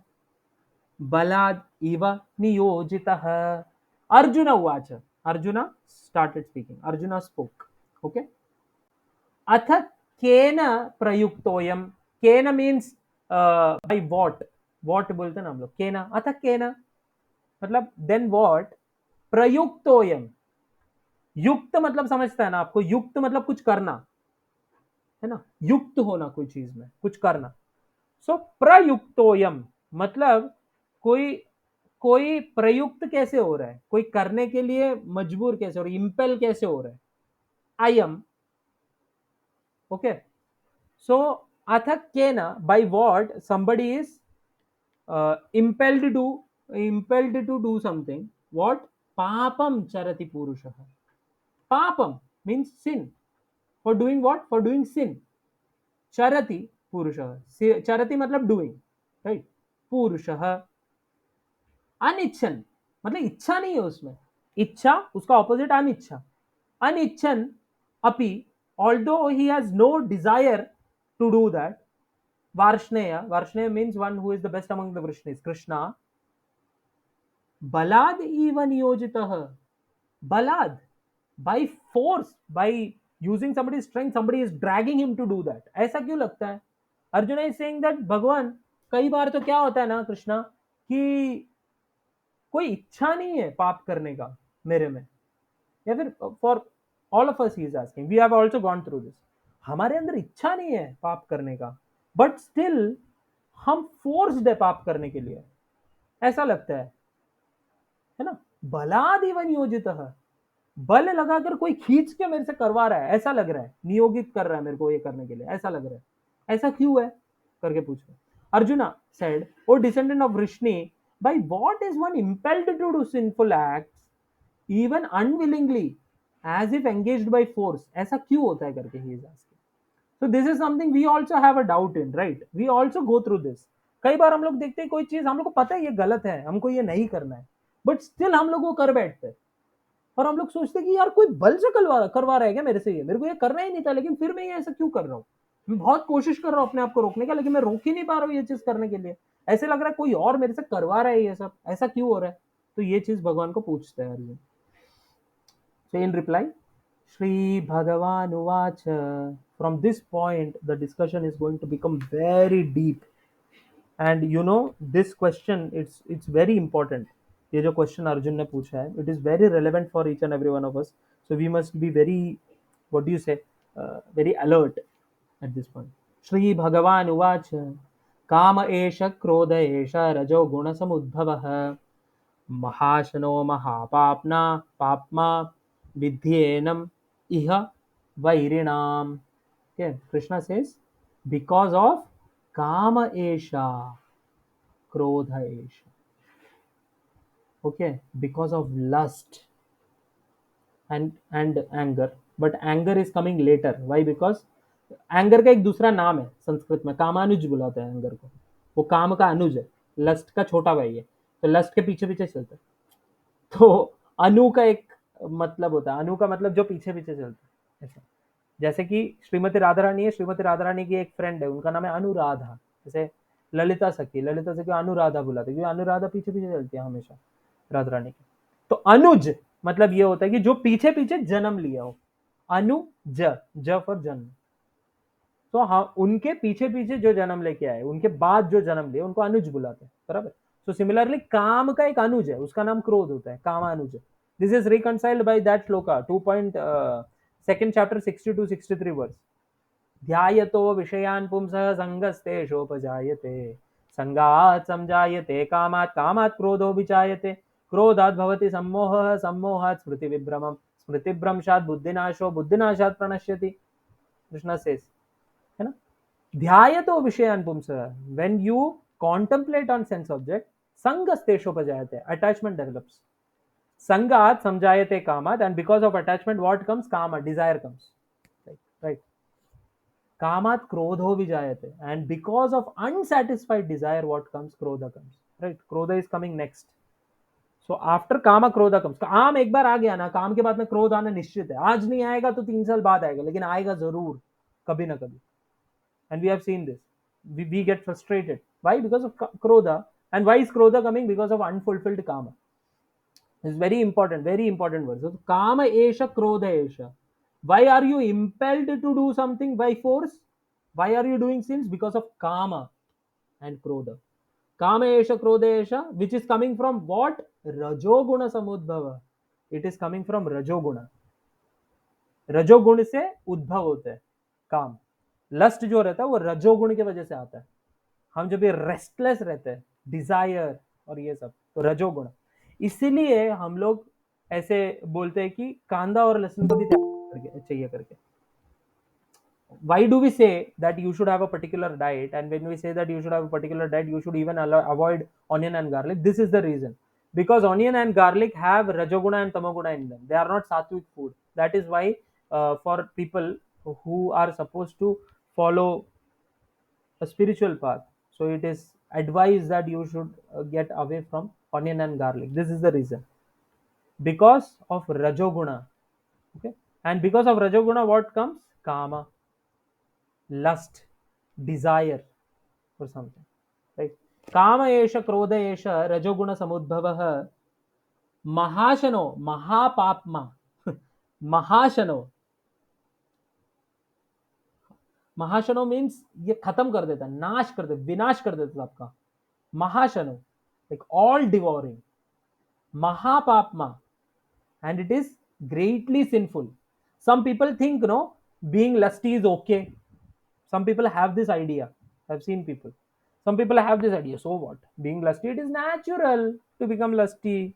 बलाद् इव नियोजितः. अर्जुन उवाच. Arjuna started speaking. Arjuna spoke. Okay. अथ केन प्रयुक्तोऽयं. केन means by what. What बोलते हैं ना हम लोग. केन. अथ केन मतलब then what. प्रयुक्तोऽयं. युक्त मतलब समझता है ना आपको. युक्त मतलब कुछ करना है ना. युक्त होना कोई चीज में कुछ करना. सो प्रयुक्तोयम मतलब कोई कोई प्रयुक्त कैसे हो रहा है, कोई करने के लिए मजबूर कैसे हो रहा है, इंपेल कैसे हो रहा है. आयम. ओके. सो अथ केन by what somebody is impelled to do something. What? Papam charati purushah. Papam means sin. For doing what? For doing sin. Charati purushah. Charati मतलब doing, right? पुरुषः. अनिच्छन मतलब इच्छा नहीं है उसमें. इच्छा उसका ऑपोजिट अनिच्छा. अनिच्छन अपि although he has no desire to do that. Varshneya. Varshneya means one who is the best among the Vrishnis. Krishna. Balad eva niyojitah. Balad. By force. By using somebody's strength. Somebody is dragging him to do that. ऐसा क्यों लगता है. Arjun is saying that भगवान कई बार तो क्या होता है ना कृष्णा कि कोई इच्छा नहीं है पाप करने का मेरे में, या फिर for all of us he is asking, we have also gone through this. हमारे अंदर इच्छा नहीं है पाप करने का, बट स्टिल हम फोर्स्ड है पाप करने के लिए, ऐसा लगता है ना. बलादिव नियोजित. बल लगाकर कोई खींच के मेरे से करवा रहा है ऐसा लग रहा है, नियोगित कर रहा है मेरे को ये करने के लिए ऐसा लग रहा है. ऐसा क्यों है करके पूछ रहे. Arjuna said, O descendant of Vrishni, by what is one impelled to do sinful acts even unwillingly as if engaged by force. ऐसा क्यों होता है करके he is asking. So this is something we also have a doubt in, right? We also go through this. कई बार हम लोग देखते हैं कोई चीज हम लोग को पता है ये गलत है, हमको ये नहीं करना है, बट स्टिल हम लोग वो कर बैठते हैं. और हम लोग सोचते हैं कि यार कोई बल से करवा रहा है क्या मेरे से, ये मेरे को ये करना ही नहीं था, लेकिन फिर मैं ये ऐसा क्यों कर रहा हूँ. मैं बहुत कोशिश कर रहा हूँ अपने आप को रोकने का, लेकिन मैं रोक ही नहीं पा रहा हूँ ये चीज करने के लिए. ऐसे लग रहा है कोई और मेरे से करवा रहा है ये सब, ऐसा क्यों हो रहा है. तो ये चीज भगवान को पूछते हैं Arjun. So in reply, Shri Bhagavan Uvacha. From this point, the discussion is going to become very deep. And this question, it's very important. ये जो question अर्जुन ने पूछा है, it is very relevant for each and every one of us. So we must be very, what do you say, very alert at this point. Shri Bhagavan Uvacha. काम एष क्रोध एष रजो गुण समुद्भवः महाशनो महापाप्ना पाप्मा विध्येनम इह वैरिणाम. Okay, Krishna says because of kama esha, krodha esha. Okay, because of lust and anger, but anger is coming later. Why? Because anger का एक दूसरा नाम है संस्कृत में, कामानुज बुलाते हैं एंगर को. वो काम का अनुज है, लस्ट का छोटा भाई है, तो लस्ट के पीछे पीछे चलता है. तो अनु का एक मतलब होता है, अनु का मतलब जो पीछे पीछे चलता है. ऐसा जैसे कि श्रीमती राधा रानी है, श्रीमती राधा रानी की एक फ्रेंड है, उनका नाम है अनुराधा. जैसे ललिता सखी अनुराधा बुलाते, क्योंकि अनुराधा पीछे पीछे चलती है हमेशा राधा रानी की. तो अनुज मतलब ये होता है कि जो पीछे पीछे जन्म लिया हो. अनुज, ज फॉर जन्म. तो हाँ, उनके पीछे पीछे जो जन्म लेके आए, उनके बाद जो जन्म लिए, उनको अनुज बुलाते हैं. बराबर. सो सिमिलरली काम का एक अनुज है, उसका नाम क्रोध होता है, कामानुज. This is reconciled by that श्लोका 2.2 chapter 60-63 वर्स. ध्यायतो विषयान् पुंसः संगस्तेषोपजायते संगात् समजायते कामात् कामात् क्रोधो विचायते क्रोधात् भवति सम्मोहः सम्मोहात् स्मृति विभ्रमम् स्मृतिभ्रंशात् बुद्धिनाशो बुद्धिनाशात् प्रणश्यति. कृष्ण सेज, है ना. ध्यायतो विषयान् पुंसः, when you contemplate on sense object, Sangastheshopajayate, attachment develops. Sangat samjayate kamat, and because of attachment, what comes? Kama, desire comes. Right. Kamat krodho vijayate, and because of unsatisfied desire, what comes? Krodha comes. Right. Krodha is coming next. So after कामा क्रोधा comes. काम एक बार आ गया ना, काम के बाद में क्रोध आना निश्चित है. आज नहीं आएगा तो 3 साल बाद आएगा, लेकिन आएगा जरूर कभी ना कभी. And we have seen this. We get frustrated. Why? Because of krodha. And why is krodha coming? Because of unfulfilled kama. It's very important word. So kama esha krodha esha. Why are you impelled to do something by force? Why are you doing sins? Because of kama and krodha. Kama esha krodha esha, which is coming from what? Rajoguna samudbhava. It is coming from rajoguna. रजोगुण से उद्भव होते हैं काम. Lust जो रहता है वो रजोगुण की वजह से आता है. हम जब ये रेस्टलेस रहते हैं, डिजायर और ये सब, तो रजोगुण. इसीलिए हम लोग ऐसे बोलते हैं कि कांदा और लहसुन को भी त्याग चाहिए करके. Why do we say that you should have a particular diet? And when we say that you should have a particular diet, you should even avoid onion and garlic. This is the reason. Because onion and garlic have rajoguna and tamoguna in them. They are not sattvic food. That is why for people who are supposed to follow a spiritual path, so it is advised that you should get away from onion and garlic. This is the reason. Because of rajoguna. Okay. And because of rajoguna, what comes? Kama, lust, desire for something, right? Kama esha krodha esha rajoguna samudbhavah mahashano mahapapma. Mahashano. महाशनो means ये खत्म कर देता है, नाश कर देता, विनाश कर देता है आपका. महाशनो, like all devouring. Mahapapma, and it is greatly sinful. Some people think, being lusty is okay. Some people have this idea. I've seen people. Some people have this idea. So what? Being lusty, it is natural to become lusty.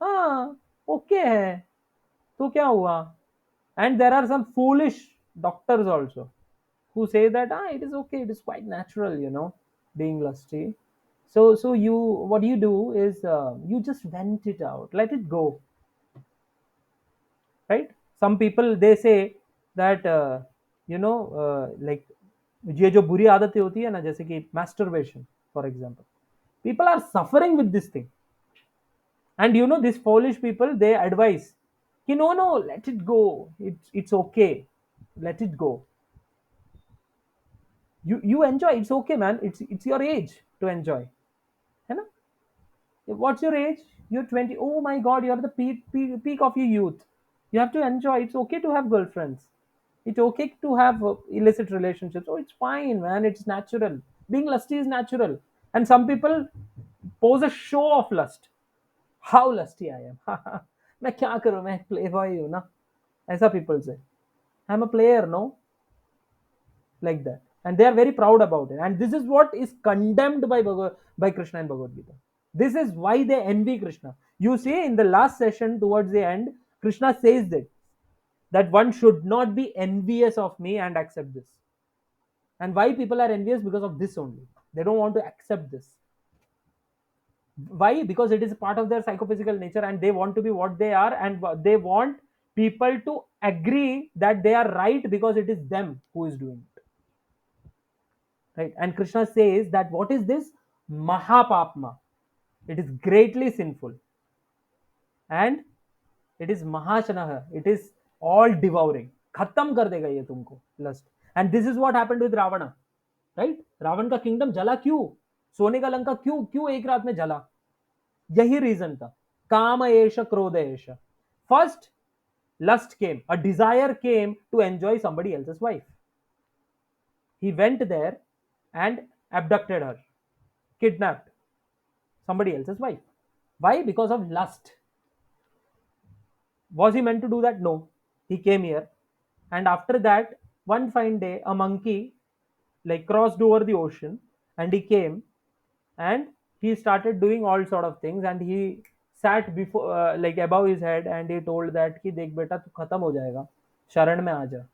हाँ, okay है. तो क्या हुआ? And there are some foolish doctors also who say that it is okay, it is quite natural, being lusty. So what you do is you just vent it out, let it go, right? Some people, they say that like ये जो बुरी आदतें होती है ना, जैसे कि masturbation for example, people are suffering with this thing, and these foolish people, they advise no, let it go, it's okay, let it go. You enjoy, it's okay, man, it's your age to enjoy, है ना? What's your age? You're 20. Oh my god, you're the peak of your youth. You have to enjoy. It's okay to have girlfriends. It's okay to have illicit relationships. Oh, it's fine, man, it's natural. Being lusty is natural. And some people pose a show of lust. How lusty I am. मैं क्या करूं, मैं play boy हूं ना, ऐसा people say. I'm a player, no? Like that. And they are very proud about it. And this is what is condemned by Krishna in Bhagavad Gita. This is why they envy Krishna. You see, in the last session, towards the end, Krishna says that one should not be envious of me and accept this. And why people are envious? Because of this only. They don't want to accept this. Why? Because it is part of their psychophysical nature, and they want to be what they are, and they want people to agree that they are right because it is them who is doing it. Right? And Krishna says that what is this? Mahapapma. It is greatly sinful. And it is mahashanah. It is all devouring. Khatam kar dega ye tumko, lust. And this is what happened with Ravana. Right? Ravan का kingdom जला क्यों? सोने का लंका क्यों एक रात में जला? यही रीजन था. काम एष क्रोध एष. First, lust came. A desire came to enjoy somebody else's wife. He went there and abducted her, kidnapped somebody else's wife. Why? Because of lust. Was he meant to do that? No. He came here, and after that, one fine day, a monkey crossed over the ocean, and he came, and he started doing all sort of things, and he sat before above his head, and he told that कि देख बेटा तू खत्म हो जाएगा, शरण में आ जा,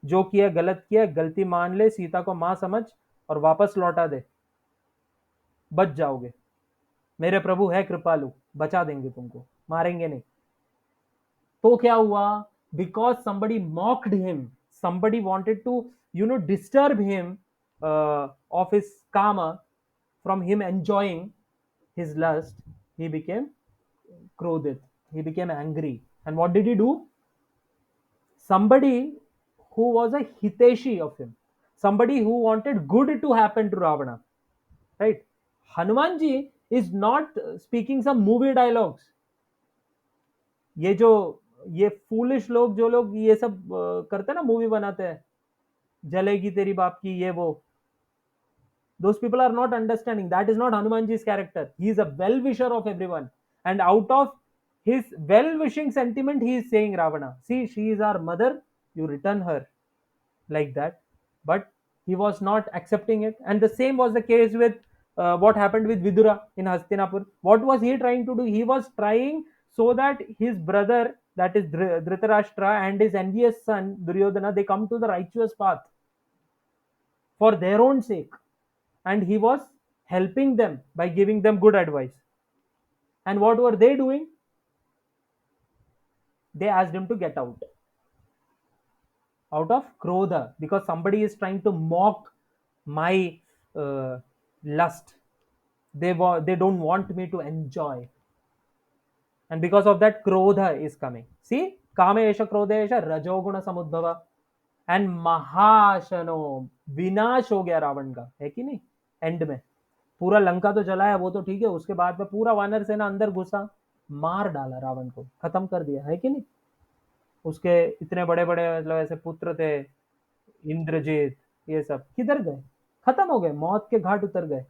जो किया गलत किया, गलती मान ले, सीता को मां समझ और वापस लौटा दे, बच जाओगे. मेरे प्रभु है कृपालु, बचा देंगे तुमको, मारेंगे नहीं। तो क्या हुआ, because somebody mocked him, somebody wanted to disturb him of his karma, from him enjoying his lust, he became krodhit, he became angry. And what did he do? Somebody who was a hiteshi of him, somebody who wanted good to happen to Ravana, right? Hanumanji is not speaking some movie dialogues. ये जो ये foolish लोग, जो लोग ये सब करते हैं ना, मूवी बनाते हैं, जलेगी तेरी बाप की, ये वो, those people are not understanding. That is not Hanumanji's character. He is a well wisher of everyone, and out of his well wishing sentiment, he is saying Ravana, see, she is our mother, you return her, like that. But he was not accepting it, and the same was the case with what happened with Vidura in Hastinapur. What was he trying to do? He was trying so that his brother, that is Dhritarashtra, and his envious son Duryodhana, they come to the righteous path for their own sake, and he was helping them by giving them good advice. And what were they doing? They asked him to get out of krodha, because somebody is trying to mock my lust. They don't want me to enjoy, and because of that krodha is coming. See, kamesha krodesha rajoguna samudbhava, and महाशनो, विनाश हो गया रावण का, है कि नहीं? And में पूरा लंका तो जलाया, वो तो ठीक है, उसके बाद में पूरा वानर सेना अंदर घुसा, मार डाला रावण को, खत्म कर दिया, है कि नहीं? उसके इतने बड़े बड़े मतलब ऐसे पुत्र थे, इंद्रजीत, ये सब किधर गए? खत्म हो गए, मौत के घाट उतर गए।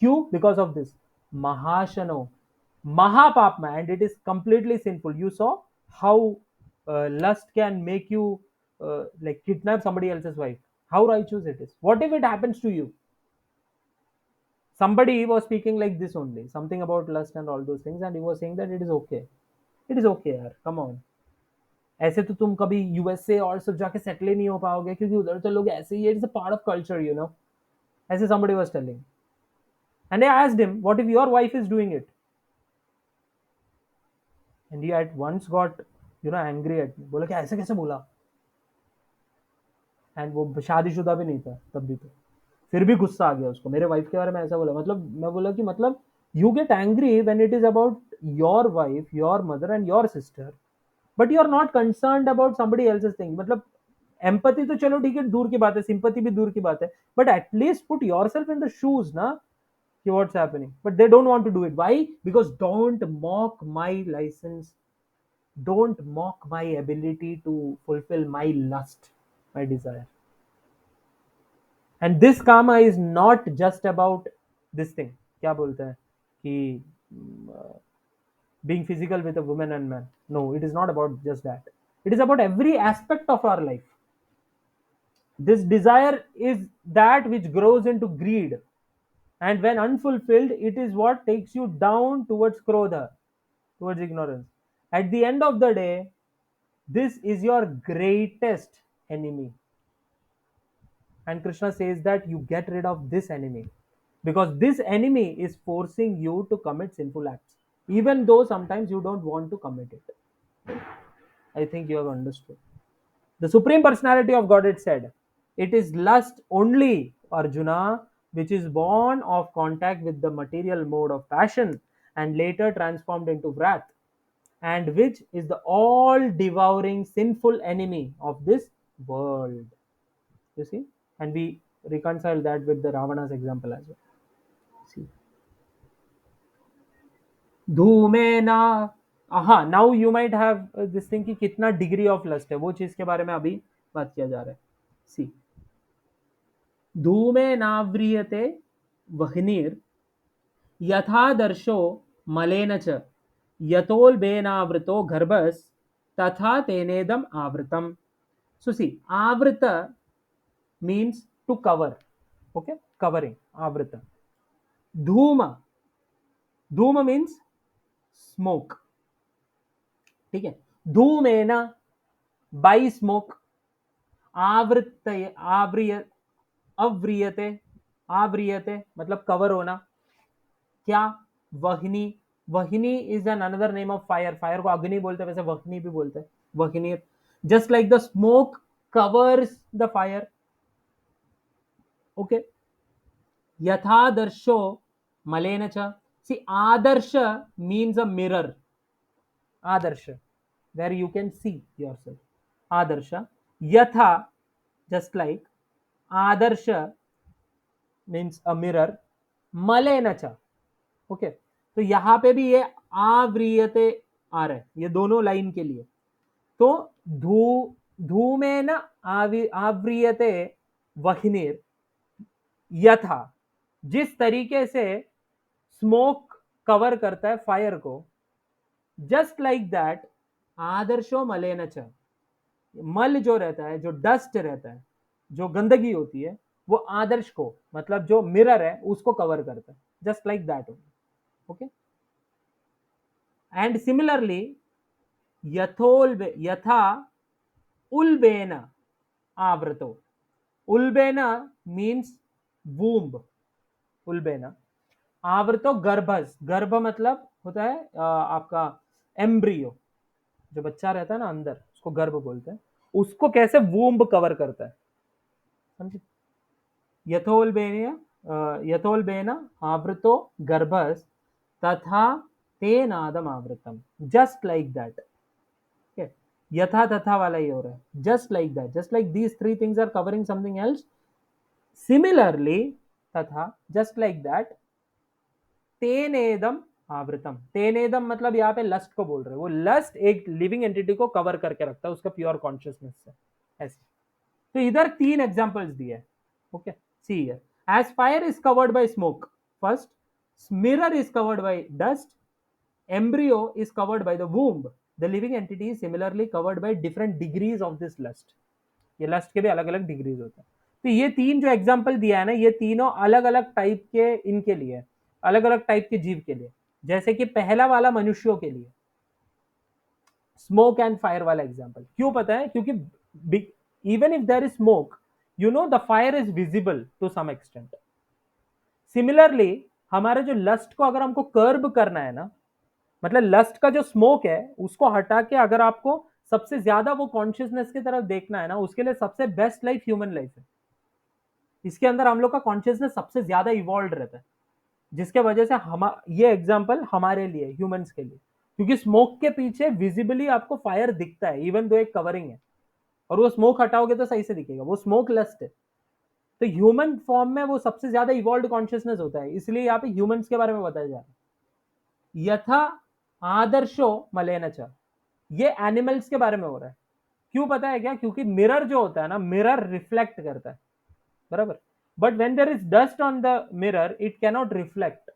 क्यों? बिकॉज ऑफ दिस महाशनो, महापाप में, and it is completely sinful. You saw how lust can make you like kidnap somebody else's wife. How righteous it is. What if it happens to you? Somebody was speaking like this only, something about lust and all those things, and he was saying that it is okay, it is okay यार, come on. ऐसे तो तुम कभी USA और सब जाके settle ही नहीं हो पाओगे, क्योंकि उधर तो लोग ऐसे ही, it's a part of culture, ऐसे somebody was telling. And I asked him, what if your wife is doing it? And he at once got angry at me, बोला कि ऐसे कैसे बोला? एंड वो शादीशुदा भी नहीं था तब भी, तो फिर भी गुस्सा आ गया उसको, मेरे वाइफ के बारे में ऐसा बोला। मतलब मैं बोला कि मतलब you get angry when it is about your wife, your mother and your sister, but you are not concerned about somebody else's thing. मतलब एम्पैथी तो चलो ठीक है, दूर की बात है, सिंपैथी भी दूर की बात है, but at least put yourself in the shoes ना, कि what's happening. But they don't want to do it, why? Because don't mock my licence, don't mock my ability to fulfill my lust, my desire. And this karma is not just about this thing, क्या बोलते हैं कि being physical with a woman and man. No, it is not about just that. It is about every aspect of our life. This desire is that which grows into greed, and when unfulfilled, it is what takes you down towards krodha, towards ignorance. At the end of the day, this is your greatest enemy. And Krishna says that you get rid of this enemy, because this enemy is forcing you to commit sinful acts, even though sometimes you don't want to commit it. I think you have understood. The Supreme Personality of Godhead said, it is lust only, Arjuna, which is born of contact with the material mode of passion and later transformed into wrath, and which is the all devouring sinful enemy of this world. You see? And we reconcile that with the Ravana's example as well. See. धूमेना, हाँ, now you might have this thing कि कितना degree of lust है, वो चीज के बारे में अभी बात किया जा रहा है। सी, धूमेनाव्रियते वह्निर यथादर्शो मलेन च यतोल्बेनावृतो गर्भस तथा तेनेदम आवृतम. So see, avrita means to cover, okay, covering, avrita. Dhuma, धूम means smoke, ठीक है? धूमेना, by smoke. आवृत, आव्रिय, अव्रियते, आव्रियते मतलब कवर होना, क्या? वह्नि, वह्नि is an another name of fire, fire को अग्नि बोलते हैं, वैसे वह्नि भी बोलते हैं, वह्नि, just like the smoke covers the fire. Okay. यथादर्शो मलेन च. सी आदर्श means a mirror. Adarsha, where you can see yourself. Adarsha. Yatha, just like. Adarsha means a mirror. Malenacha. Okay. तो यहां पे भी ये आव्रियते आ रहा है, ये दोनों लाइन के लिए. तो धू धूमेन आव्रियते वह्निर, यथा, जिस तरीके से स्मोक कवर करता है फायर को, जस्ट लाइक दैट आदर्शो मलेन च. मल जो रहता है, जो डस्ट रहता है, जो गंदगी होती है, वो आदर्श को, मतलब जो मिरर है उसको कवर करता है, just like that. Okay. And similarly यथा उल्बेन आवृतो. उल्बेन मीन्स वूम्ब. उल्बेन. आवृतो गर्भस. गर्भ मतलब होता है आपका एम्ब्रियो, जो बच्चा रहता है ना अंदर, उसको गर्भ बोलते हैं. उसको कैसे वूम्ब कवर करता है, समझे. यथोल्बेन आवृतो गर्भस तथा तेनादम आवृतम, जस्ट लाइक दैट. यथा तथा वाला ही हो रहा है, just like that, just like these three things are covering something else. Similarly तथा, जस्ट लाइक दैट, तेनेदम आवृतम. तेनेदम मतलब यहाँ पे लस्ट को बोल रहे हैं. वो लस्ट एक लिविंग एंटिटी को कवर करके रखता है उसका प्योर कॉन्शियसनेस से, ऐसे. तो इधर तीन एग्जांपल्स दिए हैं. Okay. See here. As fire is covered by smoke, first. Mirror is covered by dust. embryo is covered by the womb. The living entity is similarly covered by different degrees of this lust. ये lust के भी अलग अलग degrees होते हैं. तो ये तीन जो एग्जांपल दिया है ना, ये तीनों अलग अलग टाइप के इनके लिए, अलग अलग टाइप के जीव के लिए. जैसे कि पहला वाला मनुष्यों के लिए, स्मोक एंड फायर वाला एग्जांपल. क्यों पता है? क्योंकि even if there is smoke, you know the fire is visible to some extent. Similarly हमारे जो लस्ट को अगर हमको कर्ब करना है ना, मतलब लस्ट का जो स्मोक है उसको हटा के अगर आपको सबसे ज्यादा वो कॉन्शियसनेस की तरफ देखना है ना, उसके लिए सबसे बेस्ट लाइफ ह्यूमन लाइफ है. इसके अंदर हम लोग का कॉन्शियसनेस सबसे ज्यादा इवॉल्व रहता है, जिसके वजह से हम, ये एग्जांपल हमारे लिए, ह्यूमंस के लिए, क्योंकि स्मोक के पीछे विजिबली आपको फायर दिखता है, इवन दो एक कवरिंग है, और वो स्मोक हटाओगे तो सही से दिखेगा, वो स्मोक लस्ट है. तो ह्यूमन फॉर्म में वो सबसे ज्यादा इवॉल्व कॉन्शियसनेस होता है, इसलिए यहाँ पे ह्यूमंस के बारे में बताया जा रहा है. यथा आदर्शो मलेन च, ये एनिमल्स के बारे में हो रहा है. क्यों पता है क्या? क्योंकि मिरर जो होता है ना, मिरर रिफ्लेक्ट करता है, बराबर. But when there is dust on the mirror it cannot reflect,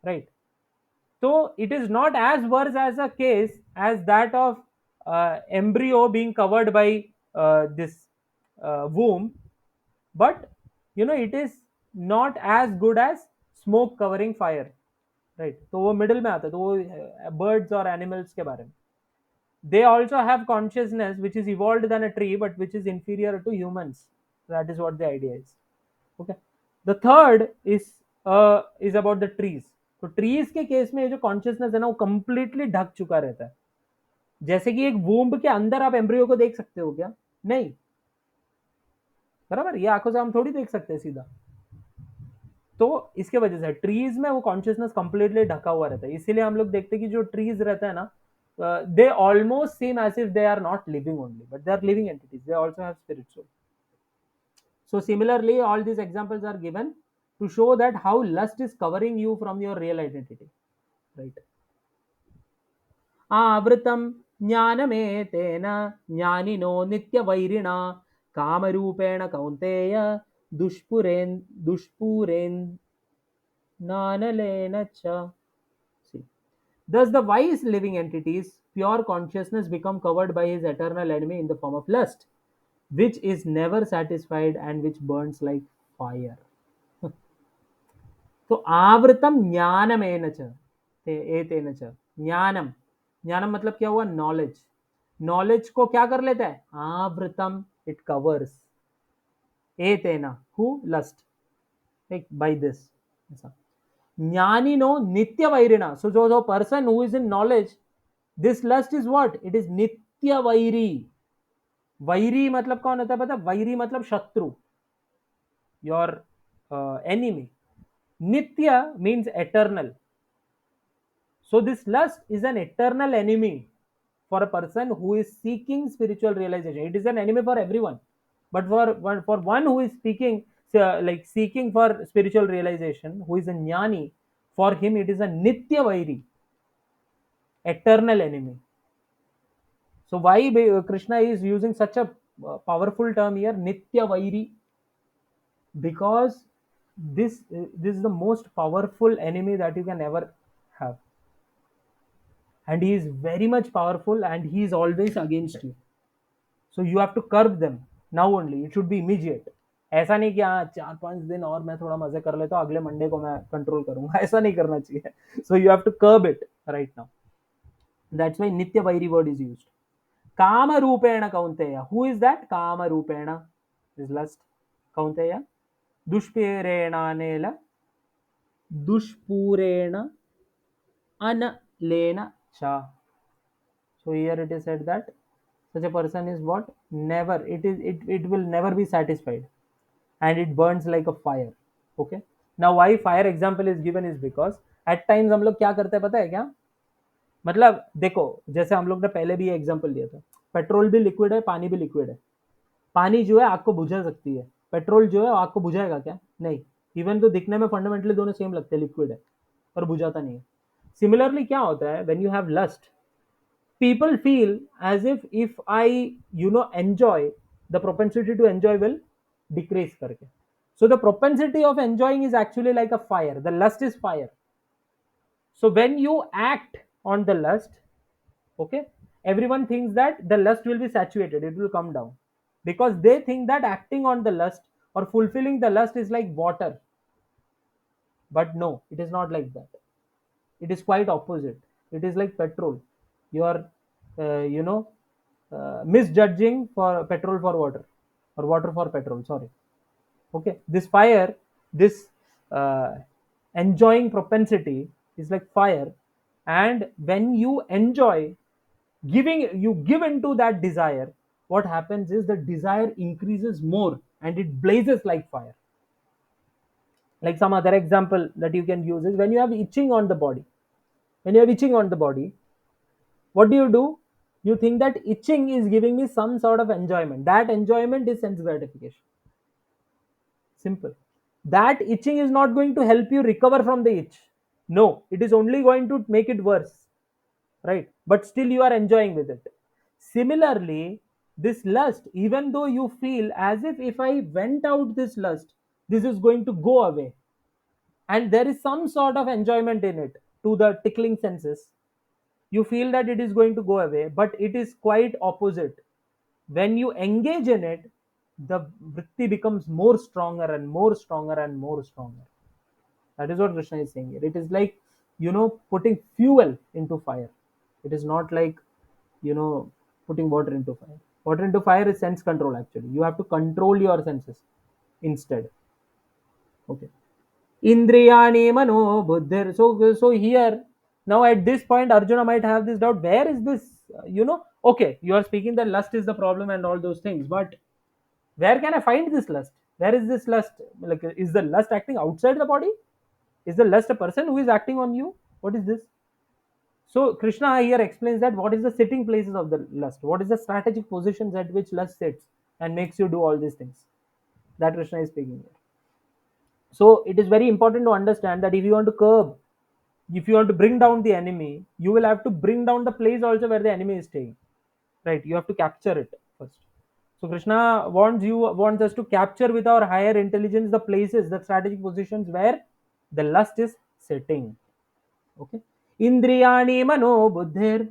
right. तो it is not as worse as a case as that of embryo being covered by this womb, but you know it is not as good as smoke covering fire, right. तो वो middle में आता है. तो वो birds और animals के बारे में, they also have consciousness which is evolved than a tree but which is inferior to humans. That is what the idea is. Okay. The third is about the trees. तो trees के case में ये जो consciousness है ना, वो completely ढक चुका रहता है. जैसे कि एक वूम्ब के अंदर आप एम्ब्रियो को देख सकते हो क्या? नहीं, बराबर. ये आंखों से हम थोड़ी देख सकते हैं सीधा. तो इसके वजह से ट्रीज में वो कॉन्शियसनेस कंप्लीटली ढका हुआ रहता है. इसीलिए हम लोग देखते हैं कि जो ट्रीज रहता है ना, they almost seem as if they are not living only, but they are living entities. They also have spirit soul. So similarly, all these examples are given to show that how lust is covering you from your real identity, right? आवृतम ज्ञानमेतेन ज्ञानिनो नित्यवैरिणा कामरूपेण कौन्तेय दुष्पुरेन् नानलेन च. Thus, the wise living entities, pure consciousness, become covered by his eternal enemy in the form of lust, which is never satisfied and which burns like fire. तो आवृतम ज्ञानमेन च एतेन च. ज्ञानम, ज्ञानम मतलब क्या हुआ? नॉलेज. नॉलेज को क्या कर लेता है? आवृतम, इट कवर्स. एतेना, who? Lust, by this. Jnanino nitya vairina. So person who is in knowledge, this lust is what? It is nitya vairi. Vairi मतलब कौन होता है पता? Vairi मतलब शत्रु, your enemy. Nitya means eternal. So this lust is an eternal enemy for a person who is seeking spiritual realization. It is an enemy for everyone, but for one who is speaking, like seeking for spiritual realization, who is a jnani, for him it is a nitya vairi, eternal enemy. So why Krishna is using such a powerful term here, nitya vairi? Because this is the most powerful enemy that you can ever have, and he is very much powerful, and he is always against you. So you have to curb them now only. It should be immediate. ऐसा नहीं कि हाँ 4-5 दिन और मैं थोड़ा मजे कर लेता हूँ, अगले मंडे को मैं कंट्रोल करूंगा, ऐसा नहीं करना चाहिए. So you have to curb it right now. That's why nitya vairi word is used. Kama rupena kaunteya. Who is that? Kama rupena is lust. Kaunteya dushpirena nela dushpurena analena cha. So here it is said that such a person is what? Never. It will never be satisfied, and it burns like a fire. Okay. Now why fire example is given is because at times हम लोग क्या करते हैं पता है क्या? मतलब देखो, जैसे हम लोग ने पहले भी ये एग्जांपल दिया था, पेट्रोल भी लिक्विड है, पानी भी लिक्विड है. पानी जो है आग को बुझा सकती है, पेट्रोल जो है आग को बुझाएगा क्या? नहीं. इवन तो दिखने में फंडामेंटली दोनों सेम लगते हैं, लिक्विड है पर बुझाता नहीं है. सिमिलरली क्या होता है, when you have lust, people feel as if I enjoy, the propensity to enjoy will decrease karke. So the propensity of enjoying is actually like a fire. The lust is fire. So when you act on the lust, okay, everyone thinks that the lust will be saturated, it will come down, because they think that acting on the lust or fulfilling the lust is like water. But no, it is not like that. It is quite opposite. It is like petrol. You are misjudging for petrol for water, or water for petrol, sorry. Okay, this fire, this uh, enjoying propensity is like fire, and when you enjoy, you give into that desire, what happens is the desire increases more and it blazes like fire. Like some other example that you can use is when you have itching on the body. When you have itching on the body, what do? You think that itching is giving me some sort of enjoyment. That enjoyment is sense gratification. Simple. That itching is not going to help you recover from the itch. No, it is only going to make it worse, right? But still you are enjoying with it. Similarly, this lust, even though you feel as if I went out this lust, this is going to go away, and there is some sort of enjoyment in it to the tickling senses, you feel that it is going to go away, but it is quite opposite. When you engage in it, the vritti becomes more stronger and more stronger and more stronger. That is what Krishna is saying here. It is like, putting fuel into fire. It is not like, you know putting water into fire. Water into fire is sense control. Actually, you have to control your senses instead. Okay. Indriyani mano buddhir. So here, now at this point Arjuna might have this doubt, where is this, okay, you are speaking that lust is the problem and all those things, but where can I find this lust? Where is this lust? Like, is the lust acting outside the body? Is the lust a person who is acting on you? What is this? So Krishna here explains that what is the sitting places of the lust, what is the strategic positions at which lust sits and makes you do all these things, that Krishna is speaking here. So it is very important to understand that if you want to curb, if you want to bring down the enemy, you will have to bring down the place also where the enemy is staying. Right? You have to capture it first. So Krishna wants us to capture with our higher intelligence the places, the strategic positions where the lust is sitting. Okay. Indriyani mano buddhir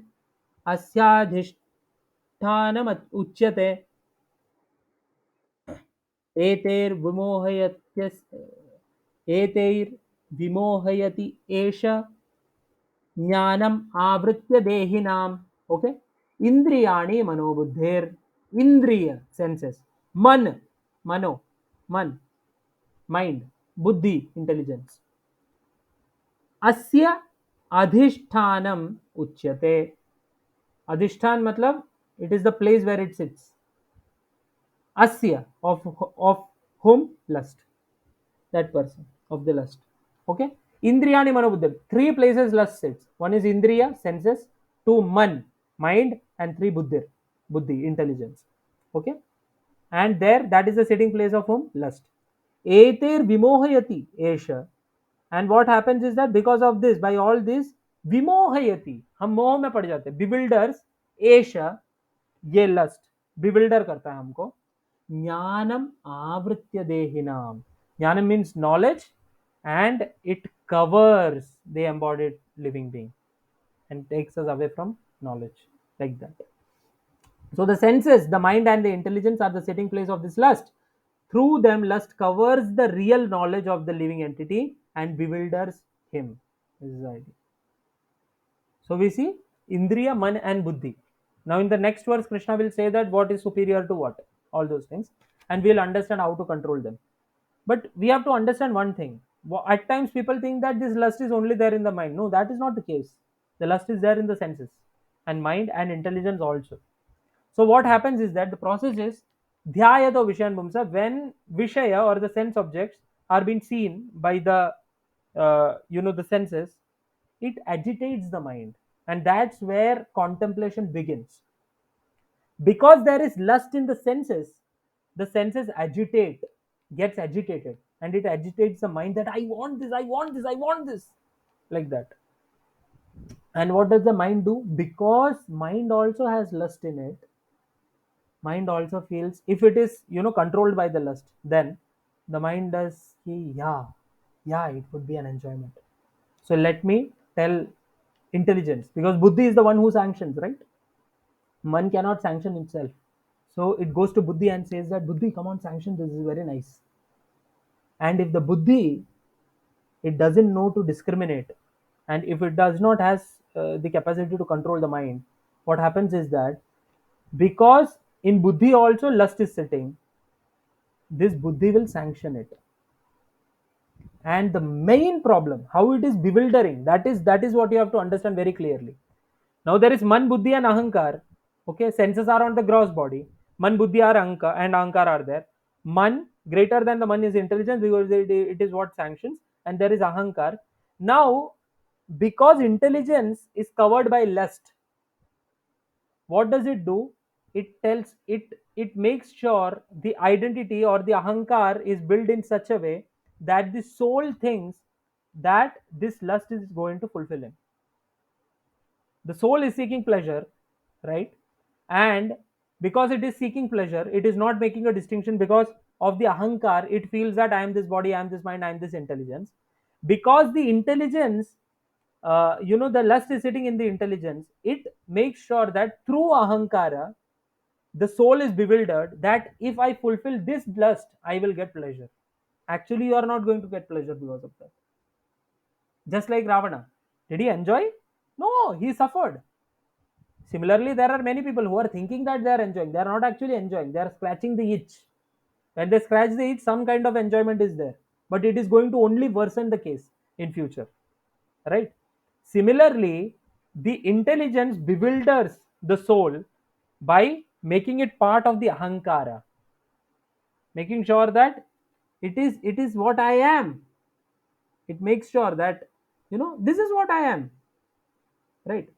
asyadhishtanam uchyate एतेर विमोहयत्यस एतैर विमोहयति एष ज्ञानम आवृत्य देहिनाम. Okay. Indriyani मनोबुद्धेर. Indriya senses. Mano, man, mind, buddhi, intelligence. अस्य अधिष्ठानम उच्यते. अधिष्ठान मतलब it is the place where it sits. Asya of whom? Lust. That person of the lust. Okay. Indriyani manobuddhi. Three places lust sits. One is Indriya, senses. Two, man, mind. And three, buddhi, intelligence. Okay. And there, that is the sitting place of whom? Lust. Eter vimohayati esha. And what happens is that because of this, by all this, vimohayati, हम मोह में पड़ जाते हैं. Bewilders esha, ये lust bewilder करता है हमको. ज्ञानम आवृत्य देहिनाम. ज्ञानम means knowledge, and it covers the embodied living being and takes us away from knowledge, like that. So the senses, the mind and the intelligence are the sitting place of this lust. Through them, lust covers the real knowledge of the living entity and bewilders him. This is the idea. So we see Indriya, Man, and Buddhi. Now, in the next verse, Krishna will say that what is superior to what, all those things, and we'll understand how to control them. But we have to understand one thing. At times, people think that this lust is only there in the mind. No, that is not the case. The lust is there in the senses, and mind and intelligence also. So, what happens is that the process is dhyayato vishayan bumsa, when vishaya or the sense objects are being seen by the the senses, it agitates the mind, and that's where contemplation begins. Because there is lust in the senses agitate, gets agitated, and it agitates the mind that I want this, I want this, I want this, like that. And what does the mind do? Because mind also has lust in it, mind also feels, if it is controlled by the lust, then the mind does, yeah, yeah, it would be an enjoyment. So let me tell intelligence, because buddhi is the one who sanctions, right? Man cannot sanction himself. So it goes to buddhi and says that buddhi, come on, sanction, this is very nice. And if the buddhi, it doesn't know to discriminate, and if it does not has the capacity to control the mind, what happens is that, because in buddhi also lust is sitting, this buddhi will sanction it. And the main problem, how it is bewildering, that is what you have to understand very clearly. Now there is man, buddhi, and ahankar. Okay, senses are on the gross body. Man, buddhi are and ahankar are there. Man, greater than the man, is intelligence, because it is what sanctions, and there is ahankar. Now, because intelligence is covered by lust, what does it do? It makes sure the identity or the ahankar is built in such a way that the soul thinks that this lust is going to fulfill him. The soul is seeking pleasure, right? And because it is seeking pleasure, it is not making a distinction. Because of the ahankar, it feels that I am this body, I am this mind, I am this intelligence. Because the intelligence, the lust is sitting in the intelligence, it makes sure that through ahankara, the soul is bewildered that if I fulfill this lust, I will get pleasure. Actually, you are not going to get pleasure because of that. Just like Ravana. Did he enjoy? No, he suffered. Similarly, there are many people who are thinking that they are enjoying. They are not actually enjoying. They are scratching the itch. When they scratch the itch, some kind of enjoyment is there. But it is going to only worsen the case in future. Right? Similarly, the intelligence bewilders the soul by making it part of the ahankara, making sure that it is what I am. It makes sure that this is what I am. Right?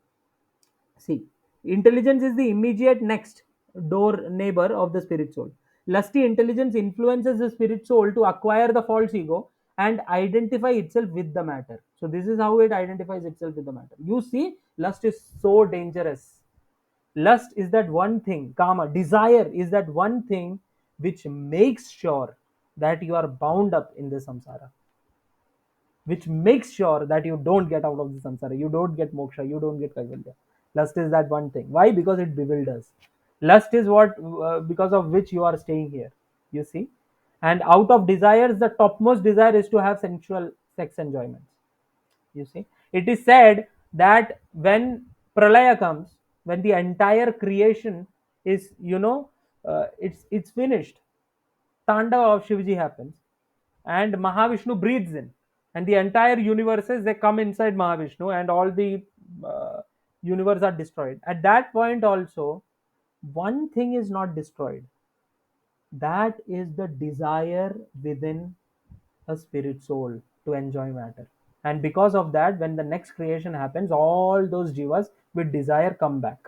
See, intelligence is the immediate next door neighbor of the spirit soul. Lusty intelligence influences the spirit soul to acquire the false ego and identify itself with the matter. So, this is how it identifies itself with the matter. You see, lust is so dangerous. Lust is that one thing, kama, desire is that one thing which makes sure that you are bound up in the samsara, which makes sure that you don't get out of the samsara, you don't get moksha, you don't get kaivalya. Lust is that one thing. Why? Because it bewilders. Lust is what, because of which you are staying here. You see, and out of desires, the topmost desire is to have sensual sex enjoyments. You see, it is said that when pralaya comes, when the entire creation is, it's finished, Tandava of Shivji happens, and Mahavishnu breathes in. and the entire universes, they come inside Mahavishnu, and all the uh, universe are destroyed. At that point also, one thing is not destroyed. That is the desire within a spirit soul to enjoy matter. And because of that, when the next creation happens, all those jivas with desire come back.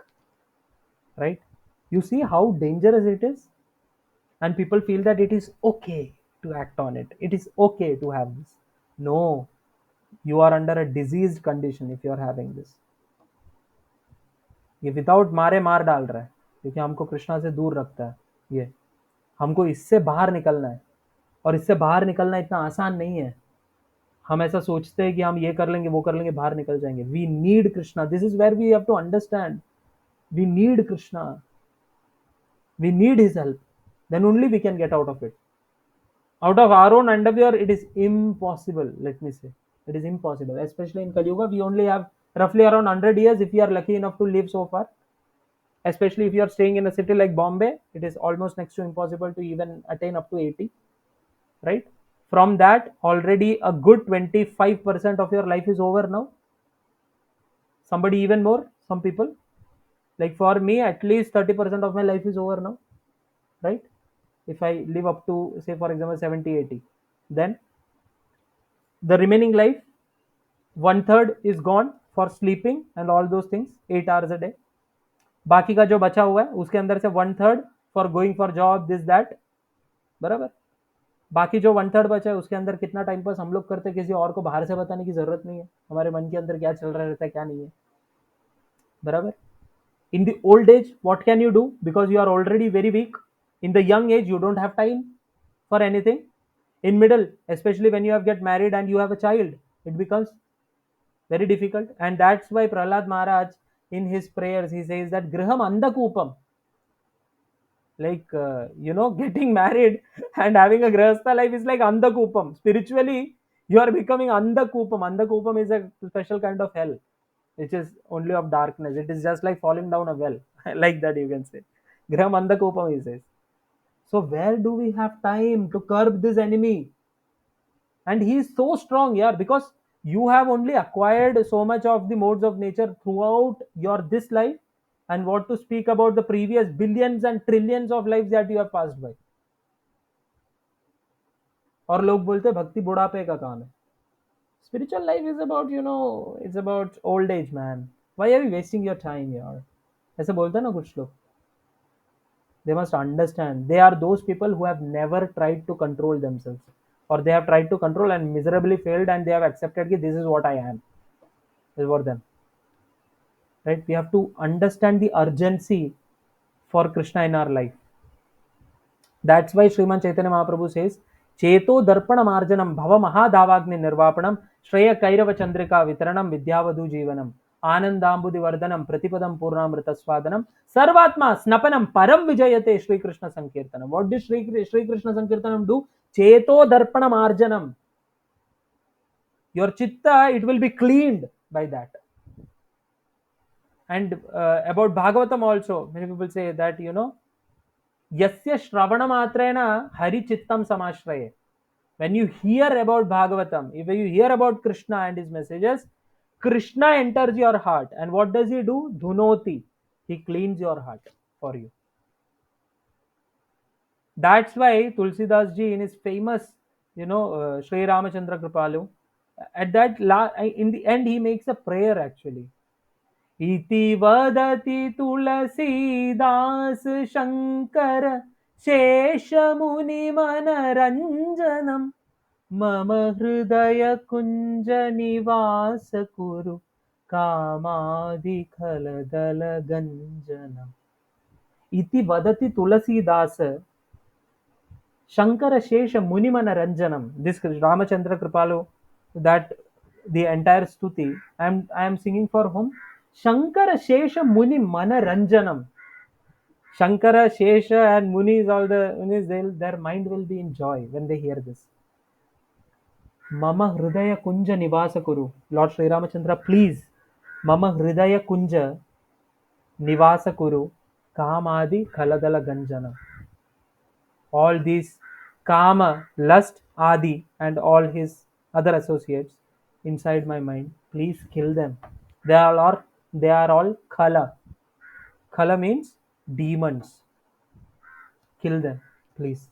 Right? You see how dangerous it is? And people feel that it is okay to act on it. It is okay to have this. No, you are under a diseased condition if you are having this. ये without मारे मार डाल रहा है, क्योंकि हमको कृष्णा से दूर रखता है। ये हमको इससे बाहर निकलना है, और इससे बाहर निकलना इतना आसान नहीं है। हम ऐसा सोचते हैं कि हम ये कर लेंगे वो कर लेंगे बाहर निकल जाएंगे। We need Krishna, this is where we have to understand, we need Krishna, we need his help, then only we can get out of it. Out of our own endeavor, it is impossible. Let me say, it is impossible, especially in Kali Yuga. We only have roughly around 100 years if we are lucky enough to live so far. Especially if you are staying in a city like Bombay, it is almost next to impossible to even attain up to 80. Right? From that, already a good 25% of your life is over now. Somebody even more, some people. Like for me, at least 30% of my life is over now. Right? If I live up to, say, for example, 70, 80, then the remaining life, one third is gone for sleeping and all those things, 8 hours a day. बाकी का जो बचा हुआ है उसके अंदर से one third for going for job, this that, बराबर. बाकी जो वन थर्ड बचा है उसके अंदर कितना टाइम पास हम लोग करते हैं, किसी और को बाहर से बताने की जरूरत नहीं है. हमारे मन के अंदर क्या चल रहा रहता है क्या नहीं है, बराबर. In the old age, what can you do? Because you are already very weak. In the young age, you don't have time for anything. In middle, especially when you have get married and you have a child, it becomes very difficult. And that's why Prahlad Maharaj, in his prayers, he says that griham andakupam, like getting married and having a grihastha life is like andakupam. Spiritually, you are becoming andakupam. Andakupam is a special kind of hell which is only of darkness. It is just like falling down a well. Like that you can say, griham andakupam, he says. So where do we have time to curb this enemy? And he is so strong, yeah, because you have only acquired so much of the modes of nature throughout your this life, and what to speak about the previous billions and trillions of lives that you have passed by. और लोग बोलते हैं भक्ति बुढ़ापे का काम है. Spiritual life is about, it's about old age, man. Why are you wasting your time यार? ऐसे बोलते हैं ना कुछ लोग. They must understand they are those people who have never tried to control themselves, or they have tried to control and miserably failed, and they have accepted that this is what I am. Is for them. Right? We have to understand the urgency for Krishna in our life. That's why Sriman Chaitanya Mahaprabhu says, Cheto Darpana Marjanam Bhava Mahadavagni Nirvapanam Shreya Kairava Chandrika Vitaranam Vidyavadu Jivanam Anandambudi Vardhanam Pratipadam Purnamrita Swadanam Sarvatma Snapanam Param Vijayate Shri Krishna Sankirtanam. What did Shri Krishna Sankirtanam do? Cheto Darpana Marjanam. Your chitta, it will be cleaned by that. And about Bhagavatam also, many people say that, Yasya Shravana Matrena Hari Chittam Samashraye. When you hear about Bhagavatam, if you hear about Krishna and his messages, Krishna enters your heart. And what does he do? Dhunoti. He cleans your heart for you. That's why Tulsidas ji in his famous, Sri Ramachandra Kripalu, at that, in the end, he makes a prayer actually. इति वदति तुलसीदास शंकर शेषमुनिमनरञ्जनं मम हृदय कुञ्ज निवास कुरु कामादिखलदलगञ्जनम्. इति वदति Tulsidas Shankara Shesha Munimana Ranjanam. This Ramachandra Kripalu, that the entire stuti, I am singing for whom? Shankara Shesha Muni Mana Ranjanam. Shankara, Shesha and Munis, all the Munis, their mind will be in joy when they hear this. Mama Hridaya Kunja Nivasa Kuru. Lord Sri Ramachandra, please. Mama Hridaya Kunja Nivasa Kuru. Kamadi Khaladala Ganjana. All these Kama, lust, Adi, and all his other associates inside my mind. Please kill them. They are all khala. Khala means demons. Kill them, please.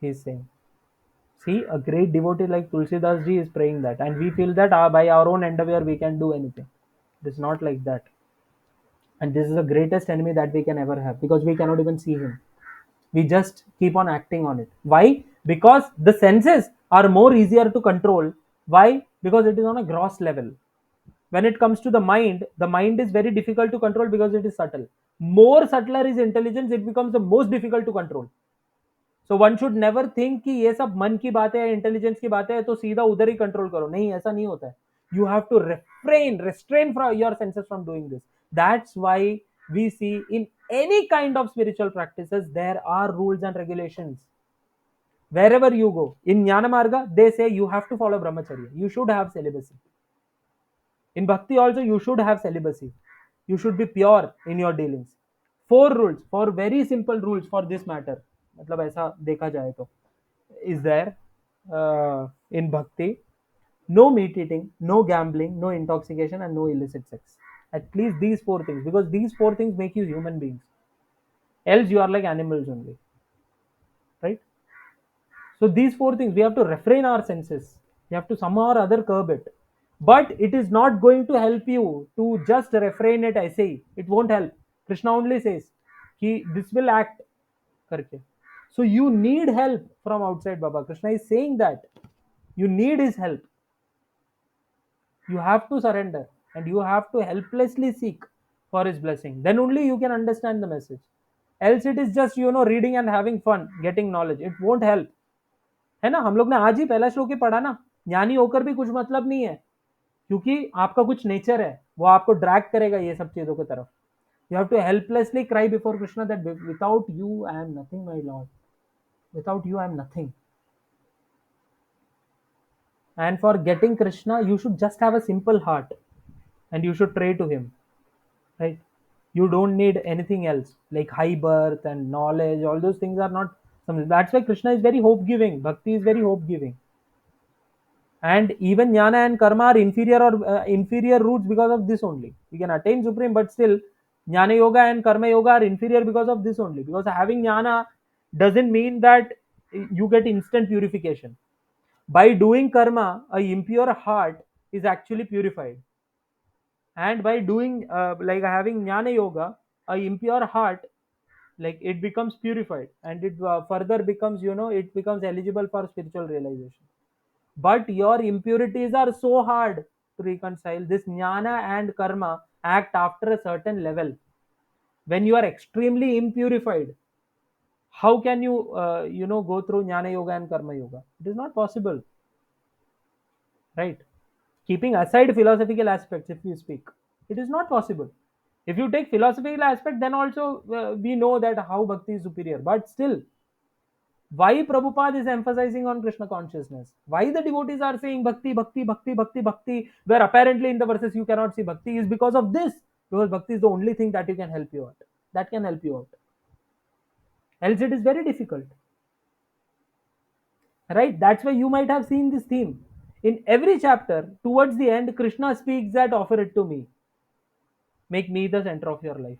He's saying. See, a great devotee like Tulsidas ji is praying that, and we feel that by our own endeavor we can do anything. It's not like that. And this is the greatest enemy that we can ever have, because we cannot even see him. We just keep on acting on it. Why? Because the senses are more easier to control. Why? Because it is on a gross level. When it comes to the mind is very difficult to control because it is subtle. More subtler is intelligence, it becomes the most difficult to control. So one should never think कि ये सब मन की बातें है, intelligence की बातें है, तो सीधा उधर ही कंट्रोल करो. नहीं, ऐसा नहीं होता है. You have to restrain from your senses from doing this. That's why we see in any kind of spiritual practices there are rules and regulations. Wherever you go in Jnana Marga, they say you have to follow brahmacharya. You should have celibacy. In bhakti also you should have celibacy. You should be pure in your dealings. 4 rules, 4 very simple rules for this matter. मतलब ऐसा देखा जाए तो is there in bhakti. No meat eating, no gambling, no intoxication, and no illicit sex. At least these 4 things, because these 4 things make you human beings. Else you are like animals only, right? So these 4 things we have to refrain our senses. We have to somehow or other curb it. But it is not going to help you to just refrain it. I say it won't help. Krishna only says कि this will act करके. So you need help from outside. Baba Krishna is saying that you need his help. You have to surrender and you have to helplessly seek for his blessing. Then only you can understand the message. Else it is just reading and having fun, getting knowledge. It won't help. है ना, हम लोग ने आज ही पहला श्लोक ही पढ़ा ना, ज्ञानी होकर भी कुछ मतलब नहीं है, क्योंकि आपका कुछ नेचर है वो आपको ड्रैग करेगा ये सब चीजों की तरफ. You have to helplessly cry before Krishna that without you I am nothing, my Lord. Without you I am nothing. And for getting Krishna, you should just have a simple heart and you should pray to him, right? You don't need anything else like high birth and knowledge. All those things are not something. That's why Krishna is very hope giving. Bhakti is very hope giving. And even jnana and karma are inferior or inferior routes because of this only. We can attain supreme, but still jnana yoga and karma yoga are inferior because of this only. Because having jnana doesn't mean that you get instant purification. By doing karma, a impure heart is actually purified. And by doing like having jnana yoga, a impure heart, like it becomes purified and it further becomes, it becomes eligible for spiritual realization. But your impurities are so hard to reconcile. This jnana and karma act after a certain level. When you are extremely impurified, how can you go through jnana yoga and karma yoga? It is not possible, right? Keeping aside philosophical aspects, if you speak, it is not possible. If you take philosophical aspect, then also we know that how bhakti is superior. But still, why Prabhupada is emphasizing on Krishna consciousness? Why the devotees are saying bhakti, bhakti, bhakti, bhakti, bhakti, where apparently in the verses you cannot see bhakti, is because of this. Because bhakti is the only thing that you can help you out. That can help you out. Else it is very difficult. Right? That's why you might have seen this theme. In every chapter, towards the end, Krishna speaks that offer it to me. Make me the center of your life.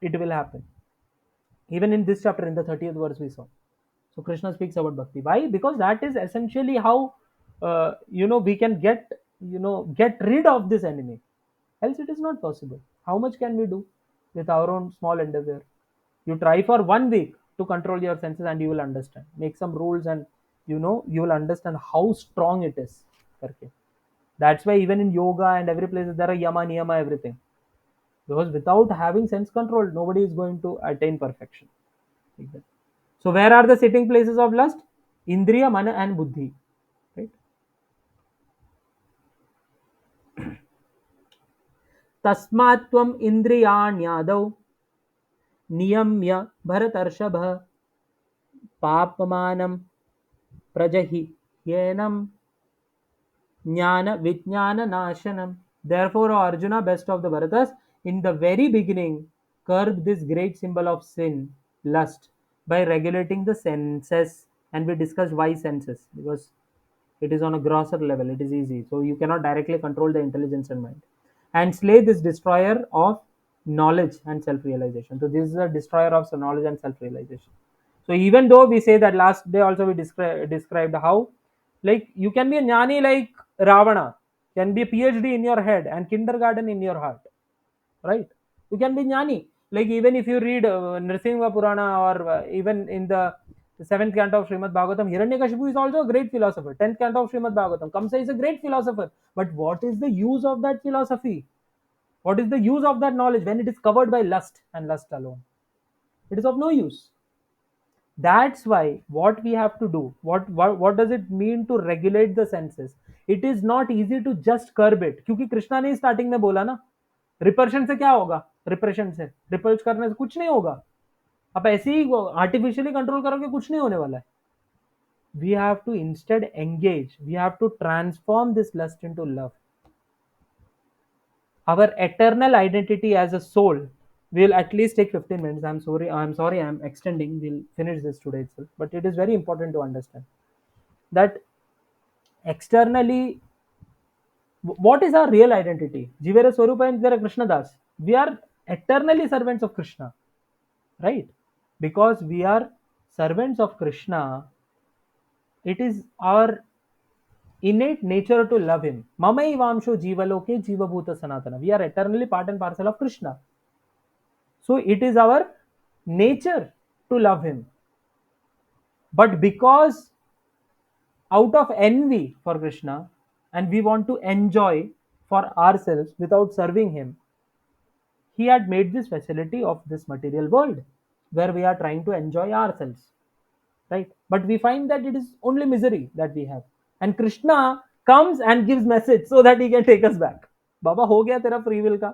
It will happen. Even in this chapter, in the 30th verse, we saw. So Krishna speaks about bhakti. Why? Because that is essentially how we can get rid of this enemy. Else it is not possible. How much can we do with our own small endeavor? You try for 1 week to control your senses and you will understand. Make some rules and you will understand how strong it is. Okay. That's why even in yoga and every place there are yama, niyama, everything. Because without having sense control, nobody is going to attain perfection. Like that. So where are the sitting places of lust? Indriya, mana and buddhi. Right? Tasmat tvam indriyanyadav niyamya bharatarshabha papamanam prajahi yenam jnana vijnana nashanam. Therefore, O Arjuna, best of the Bharatas, in the very beginning, curb this great symbol of sin, lust, by regulating the senses. And we discussed why senses, because It is on a grosser level. It is easy. So you cannot directly control the intelligence and mind. And slay this destroyer of knowledge and self-realization. So this is a destroyer of knowledge and self-realization. So even though we say that last day also we described how, like, you can be a jnani like Ravana, can be a PhD in your head and kindergarten in your heart, right? You can be jnani. Like even if you read Nrsimha Purana, or even in the seventh canto of Srimad Bhagavatam, Hiranyakashipu is also a great philosopher. 10th canto of Srimad Bhagavatam, Kamsa is a great philosopher. But what is the use of that philosophy? What is the use of that knowledge when it is covered by lust and lust alone? It is of no use. That's why what we have to do, what does it mean to regulate the senses? It is not easy to just curb it, क्योंकि कृष्णा ने starting में बोला ना, रिपर्शन से क्या होगा, repression से, ripples करने से कुछ नहीं होगा. आप ऐसे ही आर्टिफिशियली कंट्रोल करोगे, कुछ नहीं होने वाला है. We have to instead engage, we have to transform this lust into love. Our eternal identity as a soul, will at least take 15 minutes. I'm sorry I'm extending. We'll finish this today itself, but it is very important to understand that externally, what is our real identity? Jivera Swarupa and Jivera Krishna Das, we are eternally servants of Krishna, right? Because we are servants of Krishna, it is our innate nature to love him. Mamaivamsho jivaloke jivabhuta sanatana, we are eternally part and parcel of Krishna. So it is our nature to love him. But because out of envy for Krishna, and we want to enjoy for ourselves without serving him, he had made this facility of this material world where we are trying to enjoy ourselves, right? But we find that it is only misery that we have. And Krishna comes and gives message so that he can take us back. बाबा हो गया तेरा free will का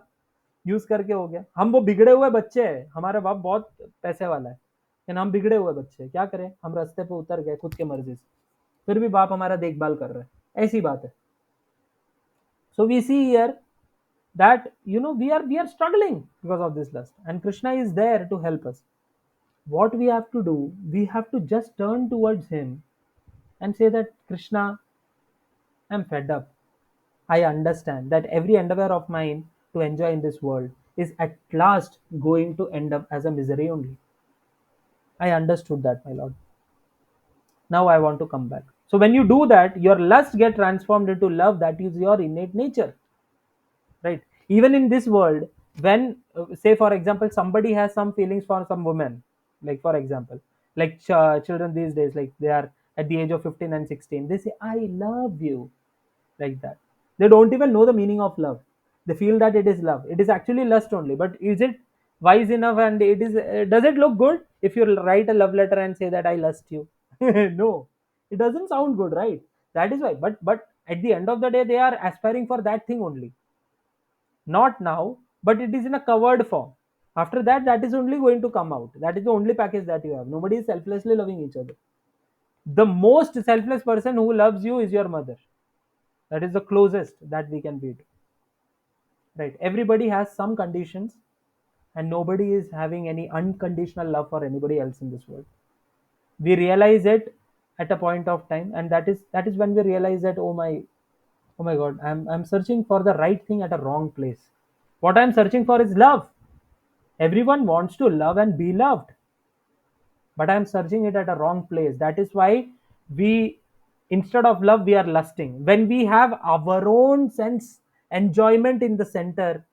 use करके, हो गया. हम वो बिगड़े हुए बच्चे हैं, हमारा बाप बहुत पैसे वाला है, लेकिन हम बिगड़े हुए बच्चे हैं. क्या करें, हम रास्ते पे उतर गए खुद के मर्जी से, फिर भी बाप हमारा देखभाल कर रहा है. ऐसी बात है. So we see here that we are struggling because of this lust, and Krishna is there to help us. What we have to do, we have to just turn towards him and say that, Krishna, I'm fed up. I understand that every endeavor of mine to enjoy in this world is at last going to end up as a misery only. I understood that, my Lord. Now I want to come back. So when you do that, your lust get transformed into love. That is your innate nature, right? Even in this world, when say for example somebody has some feelings for some woman, like for example, like children these days, like they are at the age of 15 and 16, they say I love you, like that. They don't even know the meaning of love. They feel that it is love. It is actually lust only. But is it wise enough, and it is does it look good if you write a love letter and say that I lust you? No, it doesn't sound good, right? That is why. But at the end of the day, they are aspiring for that thing only. Not now, but it is in a covered form. After that, that is only going to come out. That is the only package that you have. Nobody is selflessly loving each other. The most selfless person who loves you is your mother. That is the closest that we can be to. Right? Everybody has some conditions, and nobody is having any unconditional love for anybody else in this world. We realize it at a point of time, and that is when we realize that, oh my God, I'm searching for the right thing at a wrong place. What I'm searching for is love. Everyone wants to love and be loved, but I'm searching it at a wrong place. That is why we, instead of love, we are lusting. When we have our own sense enjoyment in the center,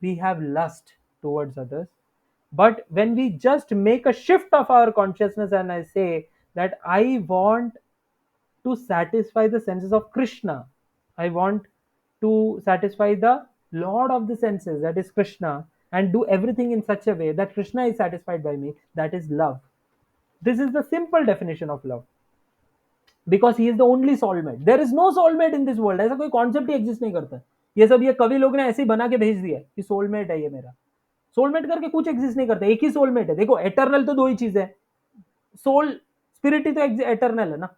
we have lust towards others. But when we just make a shift of our consciousness, and I say that I want to satisfy the senses of Krishna, I want to satisfy the Lord of the senses, that is Krishna, and do everything in such a way that Krishna is satisfied by me, that is love. This is the simple definition of love. Because he is the only soulmate. There is no soulmate in this world. ऐसा कोई concept ही exist नहीं करता. ये सब ये कवि लोग ने ऐसे ही बना के भेज दिया कि सोलमेट है ये मेरा. सोलमेट करके कुछ एग्जिस्ट नहीं करता. एक ही सोलमेट है. देखो एटर्नल तो दो ही चीज है. सोल स्पिरिट ही तो एटर्नल है ना.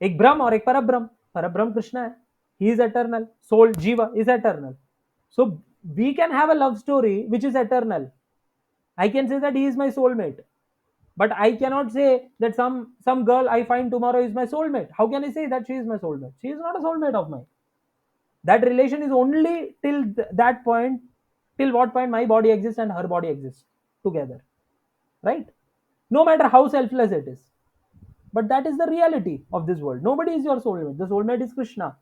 एक ब्रह्म और एक परब्रह्म. परब्रह्म कृष्ण है. He is eternal. सोल जीवा is eternal. So we can have a love story which is eternal. I can say that he is my soulmate. But I cannot say that some girl I find tomorrow is my soulmate. How can I say that she is my soulmate? She is not a soulmate of mine. That relation is only till that point, till what point my body exists and her body exists together, right? No matter how selfless it is. But that is the reality of this world. Nobody is your soulmate. The soulmate is Krishna.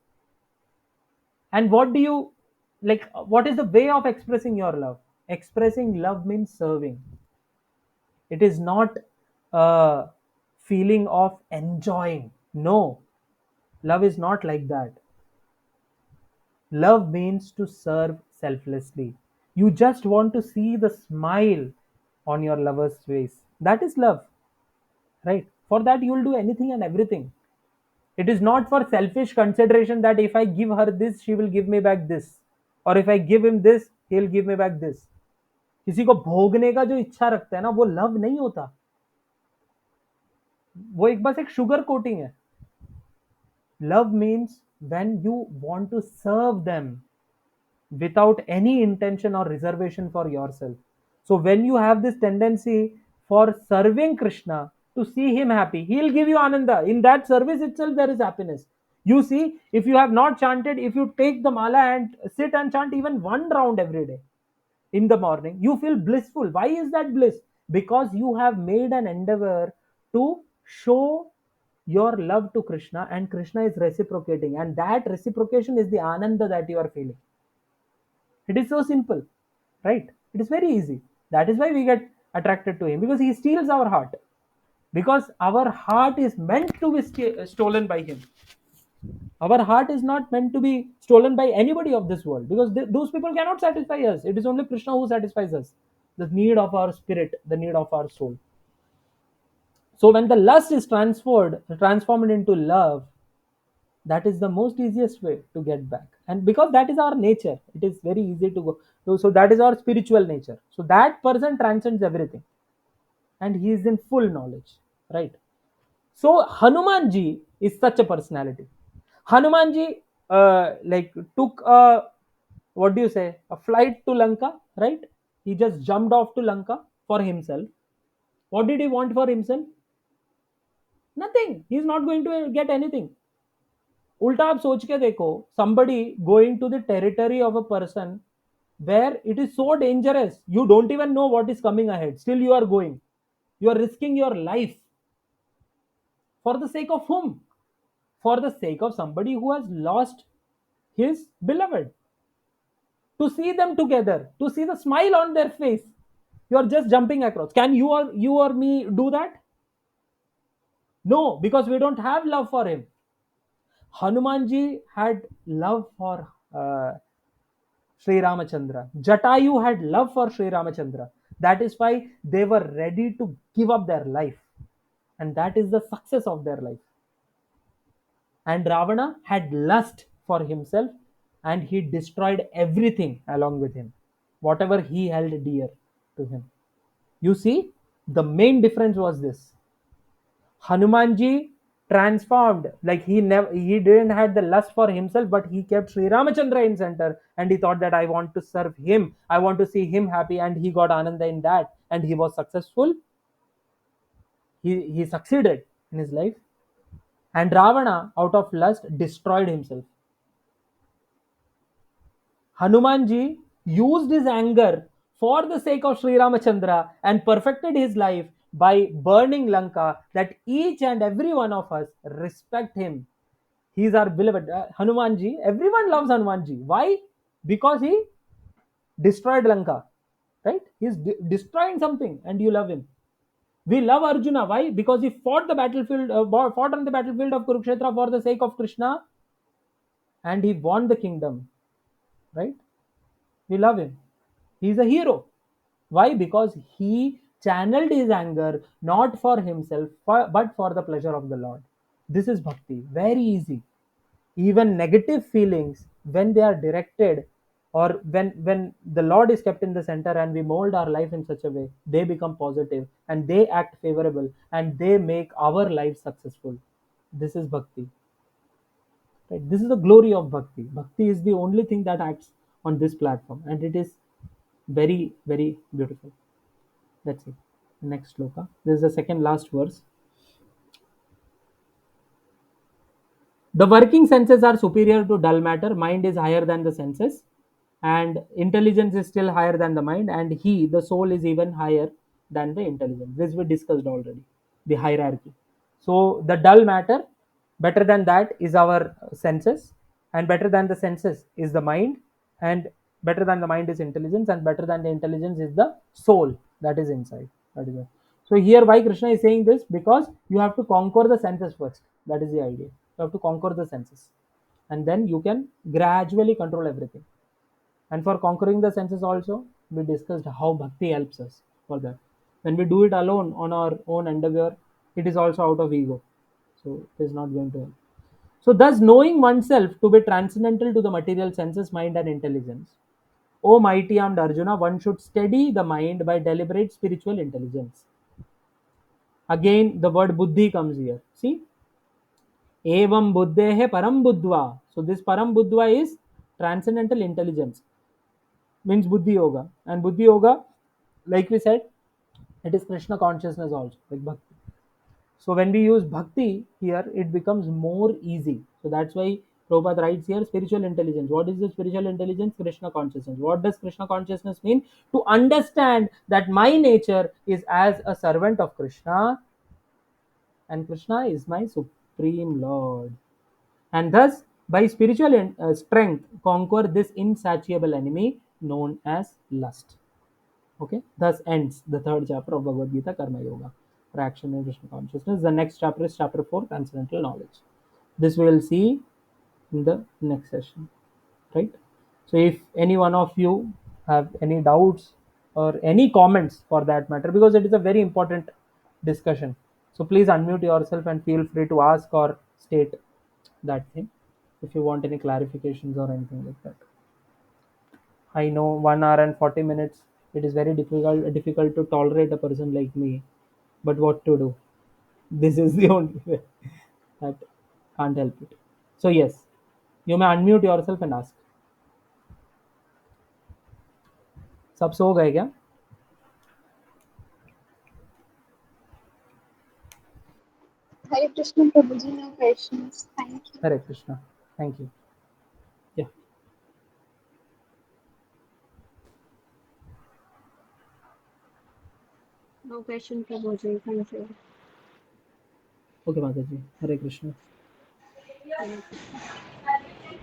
And what do you like? What is the way of expressing your love? Expressing love means serving. It is not a feeling of enjoying. No, love is not like that. Love means to serve selflessly. You just want to see the smile on your lover's face. That is love, right? For that, you will do anything and everything. It is not for selfish consideration that if I give her this, she will give me back this. Or if I give him this, he'll give me back this. किसी को भोगने का जो इच्छा रखता है ना, वो लव नहीं होता. वो एक बस एक शुगर कोटिंग है. Love means when you want to serve them without any intention or reservation for yourself. So when you have this tendency for serving Krishna to see him happy, he'll give you ananda. In that service itself, there is happiness. You see, if you have not chanted, if you take the mala and sit and chant even one round every day in the morning, you feel blissful. Why is that bliss? Because you have made an endeavor to show your love to Krishna, and Krishna is reciprocating, and that reciprocation is the ananda that you are feeling. It is so simple, right? It is very easy. That is why we get attracted to him, because he steals our heart. Because our heart is meant to be stolen by him. Our heart is not meant to be stolen by anybody of this world, because those people cannot satisfy us. It is only Krishna who satisfies us, the need of our spirit, the need of our soul. So when the lust is transformed into love, that is the most easiest way to get back. And because that is our nature, it is very easy to go. So that is our spiritual nature. So that person transcends everything, and he is in full knowledge, right? So Hanumanji is such a personality. Hanumanji like took a, what do you say, a flight to Lanka, right? He just jumped off to Lanka for himself. What did he want for himself? Nothing. He's not going to get anything. उल्टा आप सोच के देखो, somebody going to the territory of a person where it is so dangerous, you don't even know what is coming ahead, still you are going, you are risking your life. For the sake of whom? For the sake of somebody who has lost his beloved. To see them together, to see the smile on their face, you are just jumping across. Can you or me do that? No, because we don't have love for him. Hanumanji had love for Sri Ramachandra. Jatayu had love for Sri Ramachandra. That is why they were ready to give up their life. And that is the success of their life. And Ravana had lust for himself, and he destroyed everything along with him, whatever he held dear to him. You see, the main difference was this. Hanumanji transformed, like he didn't had the lust for himself, but he kept Sri Ramachandra in center, and he thought that I want to serve him, I want to see him happy, and he got ananda in that, and he was successful. He succeeded in his life. And Ravana, out of lust, destroyed himself. Hanumanji used his anger for the sake of Sri Ramachandra and perfected his life by burning Lanka, that each and every one of us respect him. He is our beloved. Hanumanji, everyone loves Hanumanji. Why? Because he destroyed Lanka, right? He's destroying something and you love him. We love Arjuna. Why? Because he fought fought on the battlefield of Kurukshetra for the sake of Krishna, and he won the kingdom, right? We love him. He's a hero. Why? Because he channeled his anger not for himself, but for the pleasure of the Lord. This is bhakti. Very easy. Even negative feelings, when they are directed, or when the Lord is kept in the center and we mold our life in such a way, they become positive and they act favorable and they make our life successful. This is bhakti. Right? This is the glory of bhakti. Bhakti is the only thing that acts on this platform, and it is very, very beautiful. That's it. Next shloka. This is the second last verse. The working senses are superior to dull matter. Mind is higher than the senses, and intelligence is still higher than the mind. And he, the soul, is even higher than the intelligence. This we discussed already, the hierarchy. So the dull matter, better than that is our senses, and better than the senses is the mind, and better than the mind is intelligence, and better than the intelligence is the soul that is inside. That is it. So here, why Krishna is saying this? Because you have to conquer the senses first. That is the idea. You have to conquer the senses, and then you can gradually control everything. And for conquering the senses also, we discussed how bhakti helps us for that. When we do it alone on our own endeavor, it is also out of ego. So it is not going to help. So thus knowing oneself to be transcendental to the material senses, mind and intelligence. O mighty armed Arjuna, one should steady the mind by deliberate spiritual intelligence. Again, the word buddhi comes here. See, evam buddhehe param buddhva. So this param buddhva is transcendental intelligence, means buddhi yoga. And buddhi yoga, like we said, it is Krishna consciousness also, like bhakti. So when we use bhakti here, it becomes more easy. So that's why Prabhupada writes here spiritual intelligence. What is the spiritual intelligence? Krishna consciousness. What does Krishna consciousness mean? To understand that my nature is as a servant of Krishna, and Krishna is my supreme Lord. And thus, by spiritual strength, conquer this insatiable enemy known as lust. Okay, thus ends the third chapter of Bhagavad Gita, Karma Yoga, for action in Krishna consciousness. The next chapter is chapter 4, Transcendental Knowledge. This we will see in the next session, right? So, if any one of you have any doubts or any comments for that matter, because it is a very important discussion, so please unmute yourself and feel free to ask or state that thing if you want any clarifications or anything like that. I know 1 hour and 40 minutes. It is very difficult to tolerate a person like me. But what to do? This is the only way. That can't help it. So yes, you may unmute yourself and ask. सब सो गए क्या? Hare Krishna Prabhuji, no questions. Thank you. Hare Krishna. Thank you. Yeah. No question, Prabhuji. Thank you. Okay, Mataji. Hare Krishna.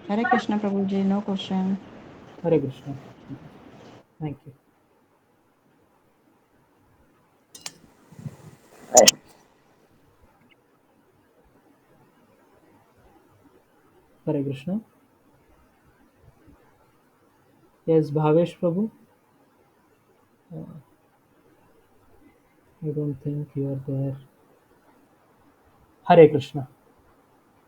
Hare Krishna Prabhuji, no question. Hare Krishna. Thank you. Hare Krishna. Yes, Bhavesh Prabhu. I don't think you are there. Hare Krishna.